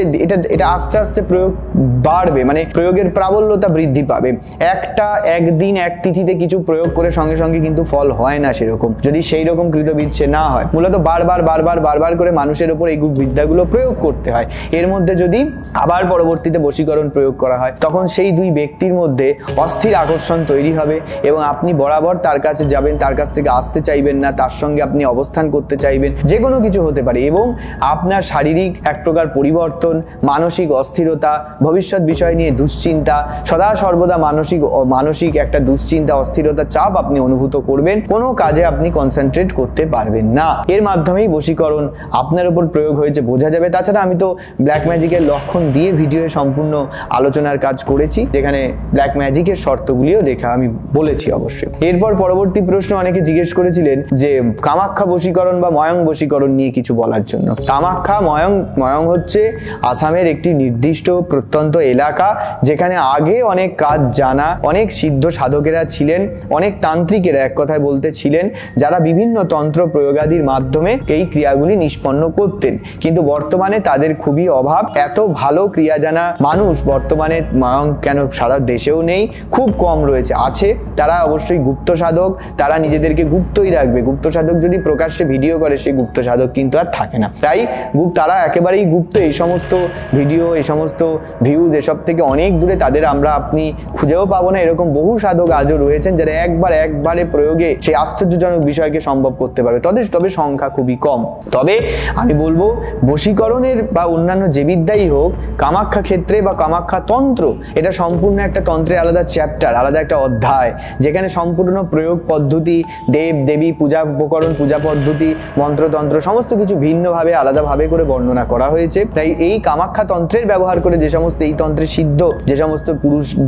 এটা আস্তে আস্তে প্রয়োগ বাড়বে, মানে প্রয়োগের প্রাবল্যতা বৃদ্ধি পাবে। একদিন এক তিথিতে কিছু প্রয়োগ করে সঙ্গে সঙ্গে কিন্তু ফল হয় না সেরকম, যদি সেই রকম কৃতবিচ্ছে না হয়। মূলত বারবার করে মানুষের উপর এই বিদ্যাগুলো প্রয়োগ করতে হয়। এর মধ্যে যদি আবার পরবর্তীতে বশীকরণ প্রয়োগ করা হয়, তখন সেই দুই ব্যক্তির মধ্যে অস্থির আকর্ষণ তৈরি হবে এবং আপনি বরাবর তার কাছে যাবেন, তার কাছ থেকে আসতে চাইবেন না, তার সঙ্গে আপনি অবস্থান করতে চাইবেন, যে কোনো কিছু হতে পারে। এবং আপনার শারীরিক এক প্রকার পরিবর্তন, মানসিক অস্থিরতা, ভবিষ্যৎ বিষয় নিয়ে দুশ্চিন্তা, সদা সর্বদা মানসিক একটা দুশ্চিন্তা, অস্থিরতা, চাপ আপনি অনুভূত করবেন। কোনো কাজে আপনি কনসেন্ট্রেট করতে পারবেন না। এর মাধ্যমেই বশীকরণ আপনার উপর প্রয়োগ হয়েছে বোঝা যাবে। তাছাড়া আমি তো ব্ল্যাক ম্যাজিকের লক্ষণ দিয়ে ভিডিওয়ে সম্পূর্ণ আলোচনার কাজ করেছি, যেখানে ব্ল্যাক ম্যাজিকের শর্তগুলিও লেখা আমি বলেছি অবশ্যই। এরপর পরবর্তী প্রশ্ন অনেকে জিজ্ঞেস করেছিলেন যে কামাখ্যা বশীকরণ বা ময়ং বশীকরণ নিয়ে কিছু বলার জন্য। কামাখ্যা ময়ং হচ্ছে আসামের একটি নির্দিষ্ট প্রত্যন্ত এলাকা, যেখানে আগে অনেক কাজ জানা অনেক সিদ্ধ সাধকেরা ছিলেন, অনেক তান্ত্রিকেরা এক কথায় বলতে ছিলেন, যারা বিভিন্ন তন্ত্র প্রয়োগাদির মাধ্যমে এই ক্রিয়াগুলি নিষ্পন্ন করতেন। কিন্তু বর্তমানে তাদের খুবই অভাব। এত ভালো ক্রিয়া জানা মানুষ বর্তমানে ময়ং কেন সারা দেশেও নেই, খুব কম রয়েছে। আছে তারা অবশ্যই গুপ্ত সাধক, তারা নিজেদেরকে গুপ্তই রাখবে। গুপ্ত সাধক যদি প্রকাশ্যে ভিডিও করে, সেই গুপ্ত সাধক কিন্তু আর থাকে না। তাই তারা একেবারেই গুপ্ত। এই সমস্ত ভিডিও, এই সমস্ত ভিউজ, এসব থেকে অনেক দূরে, তাদের আপনি খুঁজেও পাবো না। এরকম বহু সাধক আজও রয়েছেন যারা একবারে প্রয়োগে সেই আশ্চর্যজনক বিষয়কে সম্ভব করতে পারবে, তবে সংখ্যা খুবই কম। তবে আমি বলবো বশীকরণের বা অন্যান্য যে বিদ্যাই হোক, কামাখ্যা ক্ষেত্রে বা কামাখ্যা তন্ত্র, এটা সম্পূর্ণ একটা তন্ত্রের আলাদা চ্যাপ্টার, আলাদা একটা অধ্যায়, যেখানে সম্পূর্ণ প্রয়োগ পদ্ধতি, দেব দেবী, পূজা উপকরণ, পূজা পদ্ধতি, মন্ত্রতন্ত্র সমস্ত কিছু ভিন্নভাবে আলাদাভাবে করে বর্ণনা করা হয়েছে। তাই এই কামাখ্যা তন্ত্রের ব্যবহার করে যে সমস্ত এই তন্ত্রে সিদ্ধ যে সমস্ত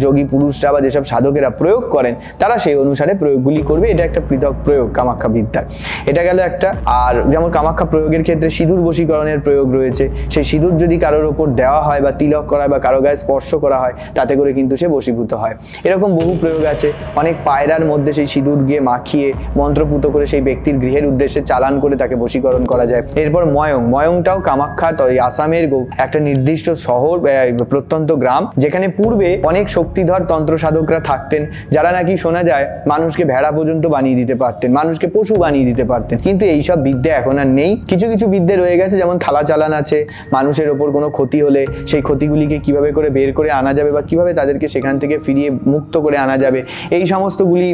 যোগী পুরুষরা বা যেসব সাধকেরা প্রয়োগ করেন, তারা সেই অনুসারে প্রয়োগগুলি করবে। এটা একটা পৃথক প্রয়োগ কামাখ্যা বিদ্যার। এটা গেল একটা। আর যেমন কামাখ্যা প্রয়োগের ক্ষেত্রে সিঁদুর বশীকরণের প্রয়োগ রয়েছে। সেই সিঁদুর যদি কারোর ওপর দেওয়া হয় বা তিলক করা হয় বা কারো গায়ে স্পর্শ করা হয়, তাতে করে কিন্তু সে বশীভূত হয়। এরকম বহু প্রয়োগ আছে। অনেক পায়রার মধ্যে সেই সিঁদুর গিয়ে মাখিয়ে মন্ত্রপুত করে সেই ব্যক্তির গৃহের উদ্দেশ্যে চালান করে তাকে বশীকরণ করা যায়। এরপর ময়ংটাও কামাখ্যা আসামের একটা নির্দিষ্ট শহর, প্রত্যন্ত গ্রাম, যেখানে পূর্বে অনেক শক্তিধর তন্ত্র সাধকরা থাকতেন, যারা নাকি শোনা যায় মানুষকে ভেড়া পর্যন্ত বানিয়ে দিতে পারতেন, মানুষকে পশু বানিয়ে দিতে পারতেন। কিন্তু এইসব বিদ্যা এখন আর নেই। কিছু কিছু বিদ্যা রয়ে গেছে, যেমন থালা চালান আছে। মানুষের ওপর কোনো ক্ষতি হলে সেই ক্ষতিগুলিকে কিভাবে করে বের করে আনা যাবে বা কিভাবে তাদেরকে সেখান থেকে ফিরিয়ে মুক্ত করে আনা যাবে, এই সমস্তগুলি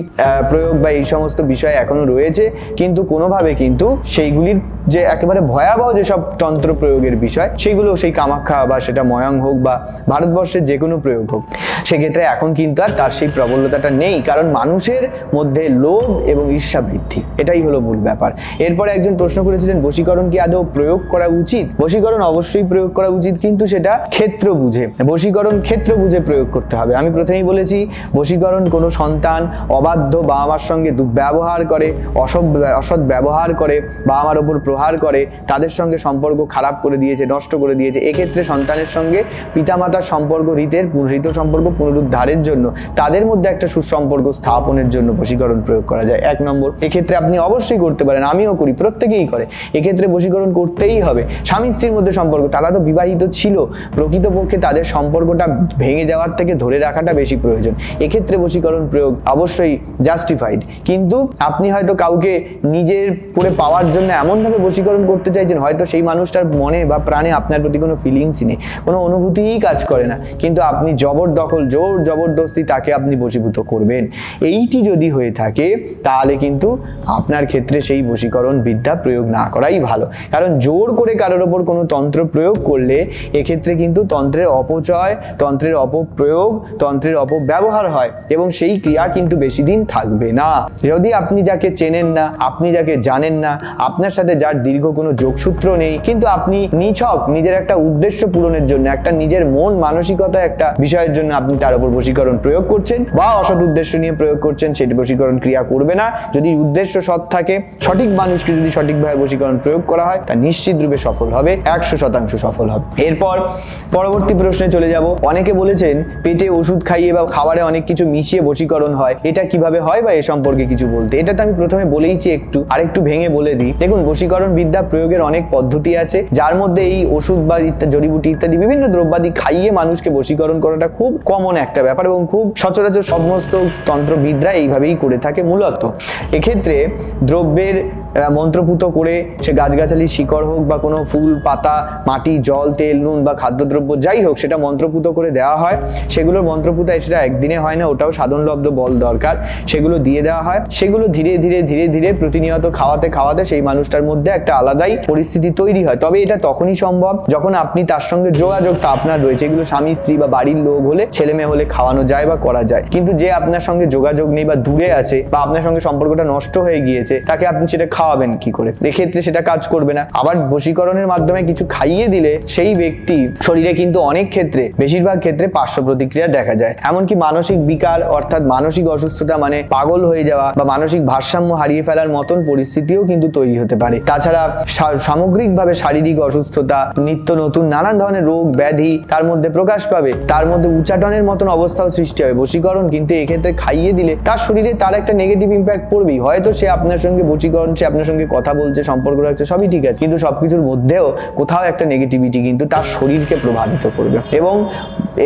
প্রয়োগ বা এই সমস্ত বিষয় এখনো রয়েছে। কিন্তু কোনোভাবে কিন্তু সেইগুলির যে একেবারে ভয়াবহ যেসব তন্ত্র প্রয়োগের বিষয়, সেগুলো সেই কামাখ্যা বা সেটা ময়ং হোক বা ভারতবর্ষের যে কোনো প্রয়োগ হোক, সেক্ষেত্রে এখন কিন্তু আর তার সেই প্রবলতাটা নেই, কারণ মানুষের মধ্যে লোভ এবং ঈর্ষা বৃদ্ধি, এটাই হলো মূল ব্যাপার। এরপরে একজন প্রশ্ন করেছিলেন বশীকরণ কি আদৌ প্রয়োগ করা উচিত? বশীকরণ অবশ্যই প্রয়োগ করা উচিত, কিন্তু সেটা ক্ষেত্র বুঝে। বশীকরণ ক্ষেত্র বুঝে প্রয়োগ করতে হবে। আমি প্রথমেই বলেছি, বশীকরণ কোনো সন্তান অবাধ্য বাবা মার সঙ্গে দুর্ব্যবহার করে, অসৎ ব্যবহার করে, বাবা মার ওপর প্রহার করে, তাদের সঙ্গে সম্পর্ক খারাপ করে দিয়েছে, নষ্ট করে দিয়েছে, এক্ষেত্রে সন্তানের সঙ্গে পিতামাতার সম্পর্ক হৃত সম্পর্ক পুনরুদ্ধারের জন্য, তাদের মধ্যে একটা সুসম্পর্ক স্থাপনের জন্য বশীকরণ প্রয়োগ করা যায়। 1 নম্বর, এক্ষেত্রে আপনি অবশ্যই করতে পারেন, আমিও করি, প্রত্যেকেই করে। এক্ষেত্রে বশীকরণ করতেই হবে। স্বামী স্ত্রীর মধ্যে সম্পর্ক, তারা তো বিবাহিত ছিল, প্রকৃতপক্ষে তাদের সম্পর্কটা ভেঙে যাওয়ার থেকে ধরে রাখাটা বেশি প্রয়োজন। এক্ষেত্রে বশীকরণ প্রয়োগ অবশ্যই জাস্টিফাইড। কিন্তু কিন্তু আপনি হয়তো কাউকে নিজের করে পাওয়ার জন্য এমনভাবে বশীকরণ করতে চাইছেন, হয়তো সেই মানুষটার মনে বা প্রাণে আপনার প্রতি কোনো ফিলিংসই নেই, কোনো অনুভূতিই কাজ করে না, কিন্তু আপনি জবরদখল জোর জবরদস্তি তাকে আপনি বশীভূত করবেন। এইটি যদি হয়ে থাকে তাহলে কিন্তু আপনার ক্ষেত্রে সেই বশীকরণ বিদ্যা প্রয়োগ না করাই ভালো। কারণ জোর করে কারোর ওপর কোনো তন্ত্র প্রয়োগ করলে এক্ষেত্রে কিন্তু তন্ত্রের অপচয়, তন্ত্রের অপপ্রয়োগ, তন্ত্রের অপব্যবহার হয় এবং সেই ক্রিয়া কিন্তু বেশি দিন থাকবে না। যদি আপনি যাকে চেনেন না, আপনি যাকে জানেন না, আপনার সাথে যার দীর্ঘ কোনো যোগসূত্র নেই, কিন্তু আপনি নিছক নিজের একটা উদ্দেশ্য পূরণের জন্য, একটা নিজের মন মানসিকতা একটা বিষয়ের জন্য আপনি তার উপর বশীকরণ প্রয়োগ করছেন বা অসৎ উদ্দেশ্য নিয়ে প্রয়োগ করছেন, সেটি বশীকরণ ক্রিয়া করবে না। যদি উদ্দেশ্য সৎ থাকে, সঠিক মানুষকে যদি সঠিকভাবে বশীকরণ প্রয়োগ করা হয়, তা নিশ্চিত রূপে সফল হবে, 100% সফল হবে। এরপর পরবর্তী প্রশ্নে চলে যাব। অনেকে বলেছেন পেটে ওষুধ খাইয়ে বা খাবারে অনেক কিছু মিশিয়ে বশীকরণ হয়, এটা কিভাবে হয় বা এ সম্পর্কে কিছু বলতে। এটা তো আমি প্রথমে বলেইছি, আরেকটু ভেঙে বলে দিই। দেখুন, বশীকরণ বিদ্যা প্রয়োগের অনেক পদ্ধতি আছে, যার মধ্যে এই ওষুধ বা জড়িবুটি ইত্যাদি বিভিন্ন দ্রব্যাদি খাইয়ে মানুষকে বশীকরণ করাটা খুব কমন একটা ব্যাপার এবং খুব সচরাচর সমস্ত তন্ত্রবিদরা এইভাবেই করে থাকে। মূলত এক্ষেত্রে দ্রব্যের মন্ত্রপুত করে, সে গাছগাছালি শিকড় হোক বা কোনো ফুল পাতা, মাটি, জল, তেল, নুন বা খাদ্যদ্রব্য যাই হোক, সেটা মন্ত্রপুত করে দেওয়া হয়। সেগুলোর মন্ত্রপুতা সেটা একদিনে হয় না, ওটাও সাধনলব্ধ বল দরকার। সেগুলো দিয়ে দেওয়া হয়, সেগুলো ধীরে ধীরে ধীরে ধীরে প্রতিনিয়ত খাওয়াতে খাওয়াতে সেই মানুষটার মধ্যে একটা আলাদাই পরিস্থিতি তৈরি হয়। তবে এটা তখনই সম্ভব যখন আপনি তার সঙ্গে যোগাযোগটা আপনার রয়েছে। এগুলো স্বামী স্ত্রী বা বাড়ির লোক হলে, ছেলে মেয়ে হলে খাওয়ানো যায় বা করা যায়, কিন্তু যে আপনার সঙ্গে যোগাযোগ নেই বা দূরে আছে বা আপনার সঙ্গে সম্পর্কটা নষ্ট হয়ে গিয়েছে, তাকে আপনি সেটা খাওয়াবেন কি করে? এক্ষেত্রে সেটা কাজ করবে না। আবার বশীকরণের মাধ্যমে কিছু খাইয়ে দিলে সেই ব্যক্তি শরীরে কিন্তু অনেক ক্ষেত্রে, বেশিরভাগ ক্ষেত্রে পার্শ্ব প্রতিক্রিয়া দেখা যায়। এমনকি মানসিক বিকার অর্থাৎ মানসিক অসুস্থতা, মানে পাগল হয়ে যাওয়া বা মানসিক ভারসাম্য হারিয়ে ফেলার মতন পরিস্থিতিও কিন্তু তৈরি হতে পারে। তাছাড়া সামগ্রিকভাবে শারীরিক অসুস্থতা, নিত্য নতুন নানান ধরনের রোগ ব্যাধি তার মধ্যে প্রকাশ পাবে, তার মধ্যে উচ্চাটনের মতন অবস্থাও সৃষ্টি হবে। বশীকরণ কিন্তু এক্ষেত্রে খাইয়ে দিলে তার শরীরে তার একটা নেগেটিভ ইম্প্যাক্ট পড়বেই। হয়তো সে আপনার সঙ্গে বশীকরণ, সে আপনার সঙ্গে কথা বলছে, সম্পর্ক রাখছে, সবই ঠিক আছে, কিন্তু সবকিছুর মধ্যেও কোথাও একটা নেগেটিভিটি কিন্তু তার শরীরকে প্রভাবিত করবে। এবং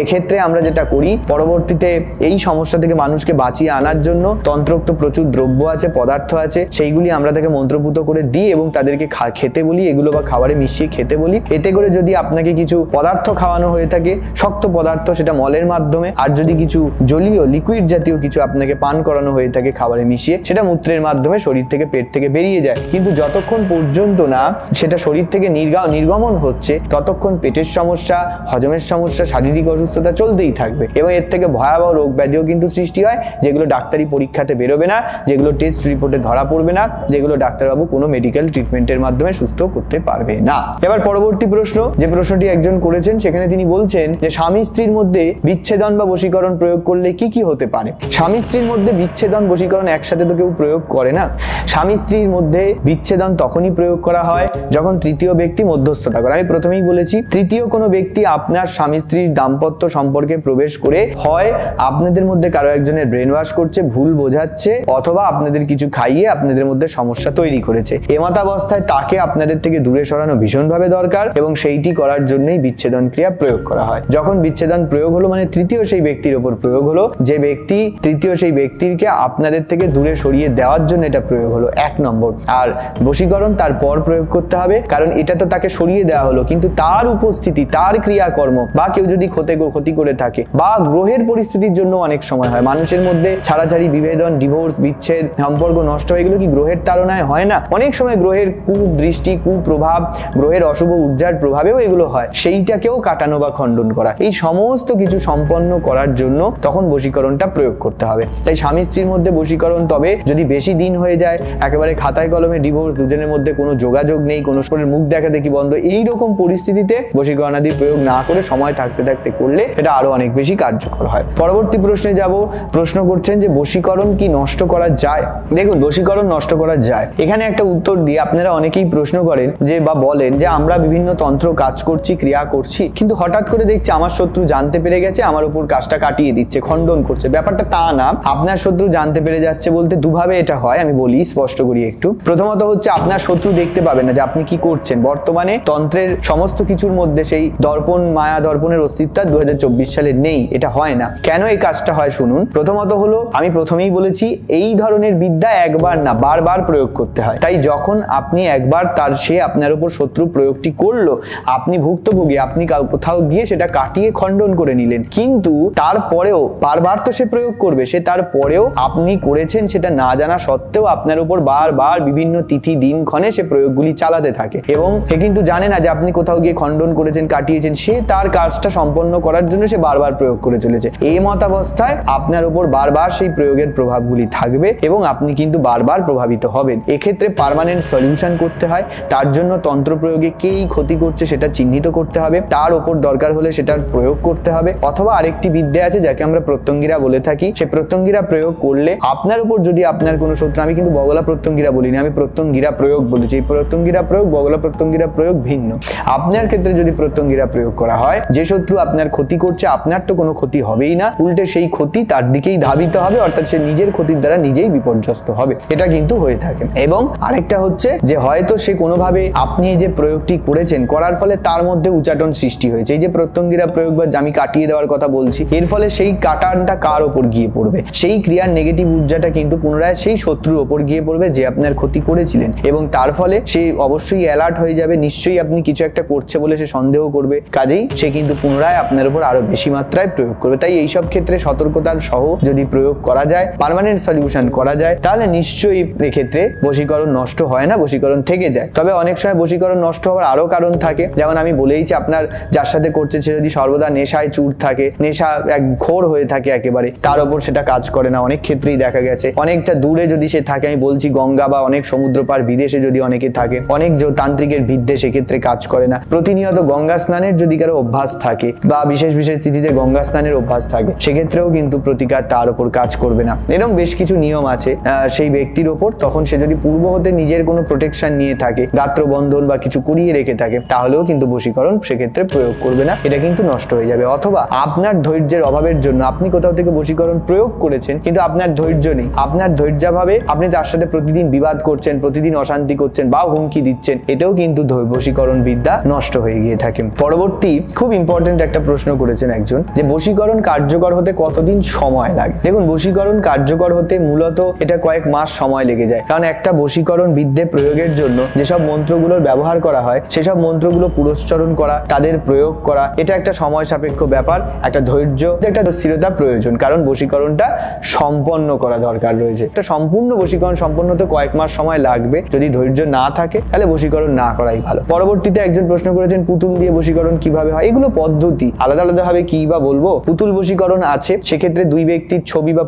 এক্ষেত্রে আমরা যেটা করি, পরবর্তীতে এই সমস্যা থেকে মানুষকে বাঁচিয়ে আনার জন্য তন্ত্রোক্ত প্রচুর দ্রব্য আছে, পদার্থ আছে, সেইগুলি আমরা তাকে মন্ত্রপুত করে দিই এবং তাদেরকে খেতে বলি, এগুলো বা খাবারে মিশিয়ে খেতে বলি। এতে করে যদি আপনাকে কিছু পদার্থ খাওয়ানো হয়ে থাকে, শক্ত পদার্থ, সেটা মলের মাধ্যমে, আর যদি কিছু জলীয় লিকুইড জাতীয় কিছু আপনাকে পান করানো হয়ে থাকে খাবারে মিশিয়ে, সেটা মূত্রের মাধ্যমে শরীর থেকে, পেট থেকে বেরিয়ে যায়। কিন্তু যতক্ষণ পর্যন্ত না সেটা শরীর থেকে নির্গমন হচ্ছে, ততক্ষণ পেটের সমস্যা, হজমের সমস্যা, শারীরিক অসুস্থতা চলতেই থাকবে এবং এর থেকে ভয়াবহ রোগ ব্যাধিও কিন্তু সৃষ্টি হয়, যেগুলো ডাক্তারি পরীক্ষাতে বেরোবে না, যেগুলো টেস্ট রিপোর্টে ধরা পড়বে না, যেগুলো ডাক্তারবাবু কোনো মেডিকেল ট্রিটমেন্টের মাধ্যমে সুস্থ করতে পারবে না। এবার পরবর্তী প্রশ্ন, যে প্রশ্নটি একজন করেছেন, সেখানে তিনি বলছেন যে স্বামী স্ত্রীর মধ্যে বিচ্ছেদন বা বশীকরণ প্রয়োগ করলে কি কি হতে পারে? স্বামী স্ত্রীর মধ্যে বিচ্ছেদন বশীকরণ একসাথে তো কেউ প্রয়োগ করে না। স্বামী স্ত্রীর মধ্যে বিচ্ছেদন তখনই প্রয়োগ করা হয় যখন তৃতীয় ব্যক্তি মধ্যস্থতা করে। আমি প্রথমেই বলেছি, তৃতীয় কোনো ব্যক্তি আপনার স্বামী স্ত্রীর দাম্পত্য সম্পর্কে প্রবেশ করে হয় আপনাদের মধ্যে কারো একজনের ব্রেন ওয়াশ করছে, ভুল বোঝাচ্ছে, অথবা আপনাদের কিছু খাইয়ে আপনাদের মধ্যে সমস্যা তৈরি করেছে। এমতাবস্থায় তাকে আপনাদের থেকে দূরে সরানো ভীষণভাবে দরকার এবং সেইটি করার জন্যই বিচ্ছেদন ক্রিয়া প্রয়োগ করা হয়। যখন বিচ্ছেদন প্রয়োগ হলো, মানে তৃতীয় সেই ব্যক্তির ওপর প্রয়োগ হলো, যে ব্যক্তি তৃতীয় সেই ব্যক্তিকে আপনাদের থেকে দূরে সরিয়ে দেওয়ার জন্য এটা প্রয়োগ হলো, 1 নম্বর। আর বশীকরণ তারপর প্রয়োগ করতে হবে, কারণ এটা তো তাকে সরিয়ে দেওয়া হলো, কিন্তু তার উপস্থিতি, তার ক্রিয়াকর্ম বা কেউ যদি ক্ষতি করে থাকে বা গ্রহের পরিস্থিতির জন্য অনেক সময় হয় মানুষের মধ্যে ছাড়াছাড়ি, বিভেদন, ডিভোর্স, বিচ্ছেদ, সম্পর্ক নষ্ট, এগুলো কি গ্রহের তাড়নায় হয় না? অনেক সময় গ্রহের কুদৃষ্টি, কুপ্রভাব, গ্রহের অশুভ ঊর্জার প্রভাবেও এগুলো হয়। সেইটাকেও কাটানো বা খণ্ডন করা, এই সমস্ত কিছু সম্পন্ন করার জন্য তখন বশীকরণটা প্রয়োগ করতে হবে। তাই স্বামী স্ত্রীর মধ্যে বশীকরণ, তবে যদি বেশি দিন হয়ে যায়, একেবারে খাতায় কলমে ডিভোর্স, দুজনের মধ্যে কোনো যোগাযোগ নেই, কোনো শরীর মুখ দেখা দেখি বন্ধ, এইরকম পরিস্থিতিতে বশীকরণাদি প্রয়োগ না করে সময় থাকতে থাকতে করলে এটা আরো অনেক বেশি কার্যকর হয়। পরবর্তী প্রশ্নে যাব। প্রশ্ন করছেন যে বশীকরণ কি নষ্ট করা যায়? দেখুন, বশীকরণ নষ্ট করা যায়। এখানে একটা উত্তর দিয়ে আপনারা অনেকেই প্রশ্ন করেন যে বা বলেন যে আমরা বিভিন্ন তন্ত্র কাজ করছি, ক্রিয়া করছি, কিন্তু হঠাৎ করে দেখছি আমার শত্রু জানতে পেরে গেছে, আমার উপর কাজটা কাটিয়ে দিচ্ছে, খণ্ডন করছে। ব্যাপারটা তা না। আপনার শত্রু জানতে পেরে যাচ্ছে বলতে দুভাবে এটা হয়, আমি বলি স্পষ্ট করি একটু। একটু। প্রথমত হচ্ছে আপনার শত্রু দেখতে পাবে না যে আপনি কি করছেন। বর্তমানে তন্ত্রের সমস্ত কিছুর মধ্যে সেই দর্পণ, মায়া দর্পণের অস্তিত্ব 2024 সালে নেই, এটা হয় না। কেন এই কাজটা হয় শুনুন। প্রথমত হলো, আমি প্রথমেই বলেছি, এই ধরনের বিদ্যা একবার না বারবার প্রয়োগ করতে হয়। তাই যখন আপনি একবার সে আপনার উপর শত্রু প্রয়োগটি করলো, আপনি ভুক্তভোগী, আপনি কোথাও গিয়ে সেটা কাটিয়ে খণ্ডন করে নিলেন, কিন্তু তারপরেও বারবার তো সে প্রয়োগ করবে, সে তারপরেও আপনি করেছেন সেটা না জানা সত্ত্বেও আপনার উপর বারবার বিভিন্ন তিথি দিনক্ষণে সে প্রয়োগগুলি চালাতে থাকে, এবং সে কিন্তু জানে না যে আপনি কোথাও গিয়ে খণ্ডন করেছেন, কাটিয়েছেন। সে তার কাজটা সম্পন্ন করার জন্য সে বারবার প্রয়োগ করে চলেছে। এই মতাবস্থায় আপনার উপর বারবার সেই প্রয়োগের প্রভাবগুলি থাকবে এবং আপনি কিন্তু বারবার প্রভাবিত হবেন। এক্ষেত্রে পার্মানেন্ট সলিউশন করতে হয়। তার জন্য তন্ত্র প্রয়োগে কেই ক্ষতি করছে সেটা চিহ্নিত করতে হবে, তার উপর দরকার হলে সেটার প্রয়োগ করতে হবে। অথবা আরেকটি বিদ্যা আছে যাকে আমরা প্রত্যঙ্গিরা বলে থাকি। সে প্রত্যঙ্গিরা প্রয়োগ করলে আপনার উপর যদি আপনার কোনো শত্রু, আমি কিন্তু বগলা প্রত্যঙ্গিরা বলিনি, আমি প্রত্যঙ্গিরা প্রয়োগ বলেছি। এই প্রত্যঙ্গিরা প্রয়োগ, বগলা প্রত্যঙ্গিরা প্রয়োগ ভিন্ন। আপনার ক্ষেত্রে যদি প্রত্যঙ্গিরা প্রয়োগ করা হয়, যে শত্রু আপনার ক্ষতি করছে, আপনার তো কোনো ক্ষতি হবেই না, উল্টে সেই ক্ষতি তার দিকেই ধাবিত হবে, অর্থাৎ সে নিজের ক্ষতির দ্বারা নিজেই বিপর্যস্ত হবে। এটা কিন্তু হয়ে থাকে। এবং আরেকটা হচ্ছে যে হয়তো সে কোনোভাবে আপনি যে প্রয়োগটি করেছেন, করার ফলে তার মধ্যে উচাটন সৃষ্টি হয়েছে। এই যে প্রত্যঙ্গিরা প্রয়োগ বা আমি কাটিয়ে দেওয়ার কথা বলছি, এর ফলে সেই কাটানটা কার ওপর গিয়ে পড়বে, সেই ক্রিয়ার নেগেটিভ ঊর্জাটা কিন্তু পুনরায় সেই শত্রুর ওপর গিয়ে পড়বে যে আপনার ক্ষতি করেছিলেন, এবং তার ফলে সে অবশ্যই অ্যালার্ট হয়ে যাবে, নিশ্চয়ই আপনি কিছু একটা করছে বলে সে সন্দেহ করবে, কাজেই সে কিন্তু পুনরায় আপনার উপর আরো বেশি মাত্রায় প্রয়োগ করবে। তাই এইসব ক্ষেত্রে সতর্কতার সহ যদি প্রয়োগ করা যায়, পার্মানেন্ট সলিউশন করা যায়, তাহলে নিশ্চয়ই এক্ষেত্রে বশীকরণ নষ্ট হয় না, বশীকরণ থেকে যায়। তবে অনেক সময় বশীকরণ নষ্ট হওয়ার আরো কারণ থাকে, যেমন আমি বলেইছি, আপনার যার সাথে করছে সে যদি সর্বদা নেশায় চুর থাকে, নেশা এক ঘোর হয়ে থাকে একেবারে, তার উপর সেটা কাজ করে না। অনেক ক্ষেত্রেই দেখা গেছে অনেকটা দূরে যদি সে থাকে, আমি বলছি গঙ্গা বা অনেক সমুদ্র পার বিদেশে যদি অনেকে থাকে, অনেক তান্ত্রিকের বিদ্যে সেক্ষেত্রে কাজ করে না। প্রতিনিয়ত গঙ্গা স্নানের যদি কারো অভ্যাস থাকে বা বিশেষ বিশেষ তিথিতে গঙ্গা স্নানের অভ্যাস থাকে, সেক্ষেত্রেও কিন্তু প্রতিকার তার উপর কাজ করবে না। এরকম বেশ কিছু নিয়ম আছে সেই ব্যক্তির ওপর। তখন সে যদি পূর্ব হতে নিজের কোনো প্রোটেকশন নিয়ে থাকে, গাত্রবন্ধন বা কিছু করিয়ে রেখে থাকে, তাহলেও কিন্তু বশীকরণ সেক্ষেত্রে প্রয়োগ করবে না, এটা কিন্তু নষ্ট হয়ে যাবে। অথবা আপনার ধৈর্যের অভাবের জন্য আপনি কোথাও থেকে বশীকরণ প্রয়োগ করেছেন, কিন্তু আপনার ধৈর্য নেই, আপনার ধৈর্যাভাবে আপনি তার সাথে প্রতিদিন বিবাদ করছেন, প্রতিদিন অশান্তি করছেন বা হুমকি দিচ্ছেন, এতেও কিন্তু বশীকরণ বিদ্যা নষ্ট হয়ে গিয়ে থাকে। পরবর্তী খুব ইম্পর্টেন্ট একটা প্রশ্ন করেছেন একজন, যে বশীকরণ কার্যকর হতে কতদিন সময় লাগে। দেখুন, বশীকরণ কার্যকর হতে মূলত এটা কয়েক মাস সময় লেগে যায়, কারণ একটা বশীকরণ বিদ্যে প্রয়োগের জন্য যেসব মন্ত্রগুলোর ব্যবহার করা হয়, সেসব মন্ত্রগুলো পুরস্চরণ করা, তাদের প্রয়োগ করা, এটা একটা সময় সাপেক্ষ ব্যাপার, একটা ধৈর্য, একটা স্থিরতা প্রয়োজন, কারণ বশীকরণটা সম্পন্ন করা দরকার রয়েছে। একটা সম্পূর্ণ বশীকরণ সম্পন্ন হতে কয়েক মাস সময় লাগবে। যদি ধৈর্য না থাকে তাহলে বশীকরণ না করাই ভালো। পরবর্তীতে একজন প্রশ্ন করেছেন, পুতুল দিয়ে বশীকরণ কিভাবে হয়। এগুলো পদ্ধতি আলাদা আলাদা ভাবে, কি বা বলবো। পুতুল বশীকরণ আছে, সেক্ষেত্রে দুই ব্যক্তির ছবি বা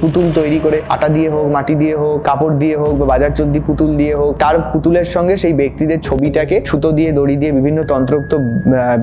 পুতুল তৈরি করে, আটা দিয়ে হোক, মাটি দিয়ে হোক, কাপড় দিয়ে হোক, বা বাজার চলতি পুতুল দিয়ে হোক, তার পুতুলের সঙ্গে সেই ব্যক্তিদের ছবিটাকে সুতো দিয়ে, দড়ি দিয়ে, বিভিন্ন তন্ত্রোক্ত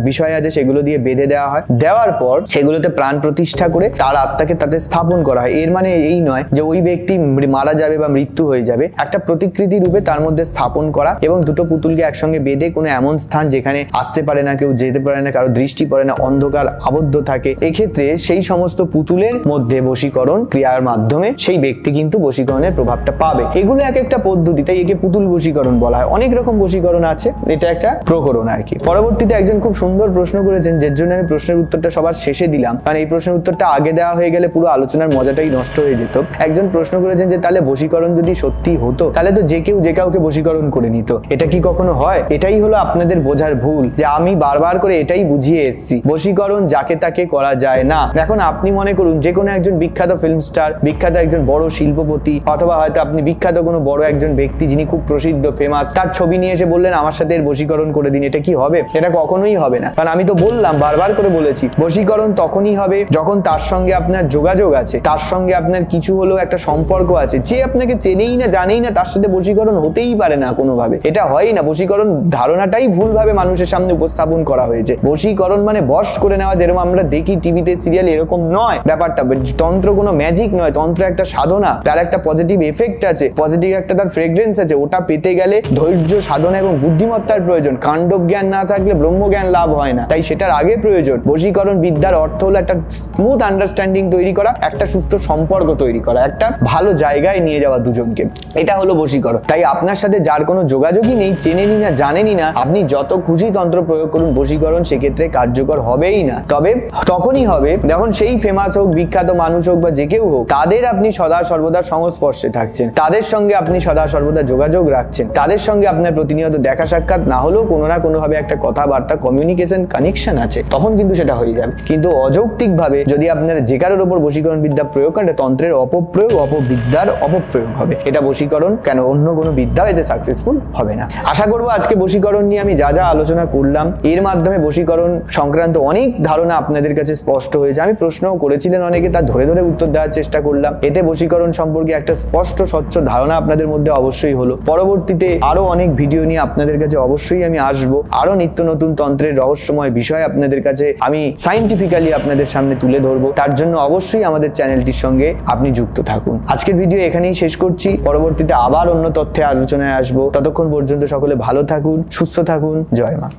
বিষয় আছে সেগুলো দিয়ে বেঁধে দেওয়া হয়। দেওয়ার পর সেগুলোতে প্রাণ প্রতিষ্ঠা করে তার আত্মাকে তাতে স্থাপন করা হয়। এর মানে এই নয় যে ওই ব্যক্তি মারা যাবে বা মৃত্যু হয়ে যাবে, একটা প্রতিকৃতি রূপে তার মধ্যে স্থাপন করা, এবং দুটো পুতুলকে একসঙ্গে বেঁধে কোনো এমন স্থান যেখানে আসতে পারে না, কেউ যেতে পারে না, কারো দৃষ্টি পড়ে না, অন্ধকার আবদ্ধ থাকে, এক্ষেত্রে সেই সমস্ত পুতুলের মধ্যে বশীকরণ ক্রিয়ার মাধ্যমে সেই ব্যক্তি কিন্তু বশীকরণের প্রভাবটা পাবে। এগুলো এক একটা পদ্ধতি, তাই একে পুতুল বশীকরণ বলা হয়। অনেক রকম বশীকরণ আছে, এটা একটা প্রকরণ আর কি। পরবর্তীতে একজন খুব সুন্দর প্রশ্ন করেছেন, যার জন্য আমি প্রশ্নের উত্তরটা সবার শেষে দিলাম, কারণ এই প্রশ্নের উত্তরটা আগে দেওয়া হয়ে গেলে পুরো আলোচনার মজাটাই নষ্ট হয়ে যেত। একজন প্রশ্ন করেছেন যে তাহলে বশীকরণ যদি সত্যি হতো, তাহলে তো যে কেউ যে কাউকে বশীকরণ করে নিত, এটা কি কখনো হয়? এটাই হলো আপনাদের বোঝার ভুল, যে আমি বারবার করে এটাই বুঝিয়ে এসেছি, বশীকরণ যাকে তাকে করা যায় না। এখন আপনি মনে করুন যে কোনো একজন বিখ্যাত ফিল্ম স্টার, বিখ্যাত একজন বড় শিল্পপতি, অথবা হয়তো আপনি বিখ্যাত কোনো বড় একজন ব্যক্তি যিনি খুব প্রসিদ্ধ, ফেমাস, তার ছবি নিয়ে এসে বললেন আমার সাথে এর বশীকরণ করে দিন, এটা কি হবে? এটা কখনোই হবে না। কারণ আমি তো বললাম, বারবার করে বলেছি, বশীকরণ তখনই হবে যখন তার সঙ্গে আপনার যোগাযোগ আছে, তার সঙ্গে আপনার কিছু হলেও একটা সম্পর্ক আছে। যে আপনাকে চেনেই না, জানেই না, তার সাথে বশীকরণ হতেই পারে না কোনোভাবে, এটা হয়ই না। বশীকরণ ধারণাটাই ভুলভাবে মানুষের সামনে উপস্থাপন করা হয়েছে। বশীকরণ মানে বশ করে নেওয়া, যেরকম আমরা দেখি টিভিতে, সিরিয়াল, এরকম নয় ব্যাপারটা। তন্ত্র কোনো ম্যাজিক নয়, তন্ত্র একটা সাধনা, তার একটা পজিটিভ এফেক্ট আছে, পজিটিভ একটা তার ফ্রেগ্রেন্স আছে। ওটা পেতে গেলে ধৈর্য, সাধনা এবং বুদ্ধিমত্তার প্রয়োজন। কাণ্ডব জ্ঞান না থাকলে ব্রহ্মজ্ঞান লাভ হয় না, তাই সেটার আগে প্রয়োজন। বশীকরণ বিদ্যার অর্থ হলো একটা স্মুথ আন্ডারস্ট্যান্ডিং তৈরি করা, একটা সুস্থ সম্পর্ক তৈরি করা, একটা ভালো জায়গায় নিয়ে যাওয়া দুজনকে। এটা হলো বশীকরণ। তাই আপনার সাথে যার কোনো যোগাযোগই নেই, চেনেনি না, জানেনি না, আপনি যত খুশি তন্ত্র প্রয়োগ করুন, বশীকরণ সেক্ষেত্রে কার্যকর হবেই না। তবে তখনই হবে যখন সেই ফেমাস হোক, বিখ্যাত মানুষ হোক বা যে কেউ হোক, তাদের আপনি সদা সর্বদা সংস্পর্শে থাকছেন, তাদের সঙ্গে আপনি সদা সর্বদা যোগাযোগ রাখছেন, তাদের সঙ্গে আপনার প্রতিনিয়ত দেখা সাক্ষাৎ না হলেও কোনো না কোনোভাবে একটা কথাবার্তা, কমিউনিকেশন, কানেকশন আছে, তখন কিন্তু সেটা হয়ে যাবে। কিন্তু অযৌক্তিকভাবে যদি আপনারা যে কারোর ওপর বশীকরণ বিদ্যা প্রয়োগ করেন, তন্ত্রের অপপ্রয়োগ, অপবিদ্যার অপপ্রয়োগ হবে। এটা বশীকরণ কেন, অন্য কোনো বিদ্যা এতে সাকসেসফুল হবে না। আশা করবো আজকে বশীকরণ নিয়ে আমি যা যা আলোচনা করলাম, এর মাধ্যমে বশীকরণ সংক্রান্ত অনেক ধারণা আপনাদের কাছে স্পষ্ট হয়েছে। আমি প্রশ্নও করেছিলেন অনেকে, তা ধরে ধরে উত্তর দেওয়ার চেষ্টা করলাম। এতে বশীকরণ সম্পর্কে একটা স্পষ্ট স্বচ্ছ ধারণা আপনাদের মধ্যে অবশ্যই হলো। পরবর্তীতে আরো অনেক ভিডিও নিয়ে আপনাদের কাছে অবশ্যই আমি আসবো। আরো নিত্য নতুন তন্ত্রের রহস্যময় বিষয় আপনাদের কাছে আমি সাইন্টিফিক্যালি আপনাদের সামনে তুলে ধরবো। তার জন্য অবশ্যই আমাদের চ্যানেলটির সঙ্গে আপনি যুক্ত থাকুন। আজকের ভিডিও এখানেই শেষ করছি, পরবর্তীতে আবার অন্য তথ্যে আলোচনায় আসবো। ততক্ষণ পর্যন্ত সকলে ভালো থাকুন, সুস্থ থাকুন। জয় মা।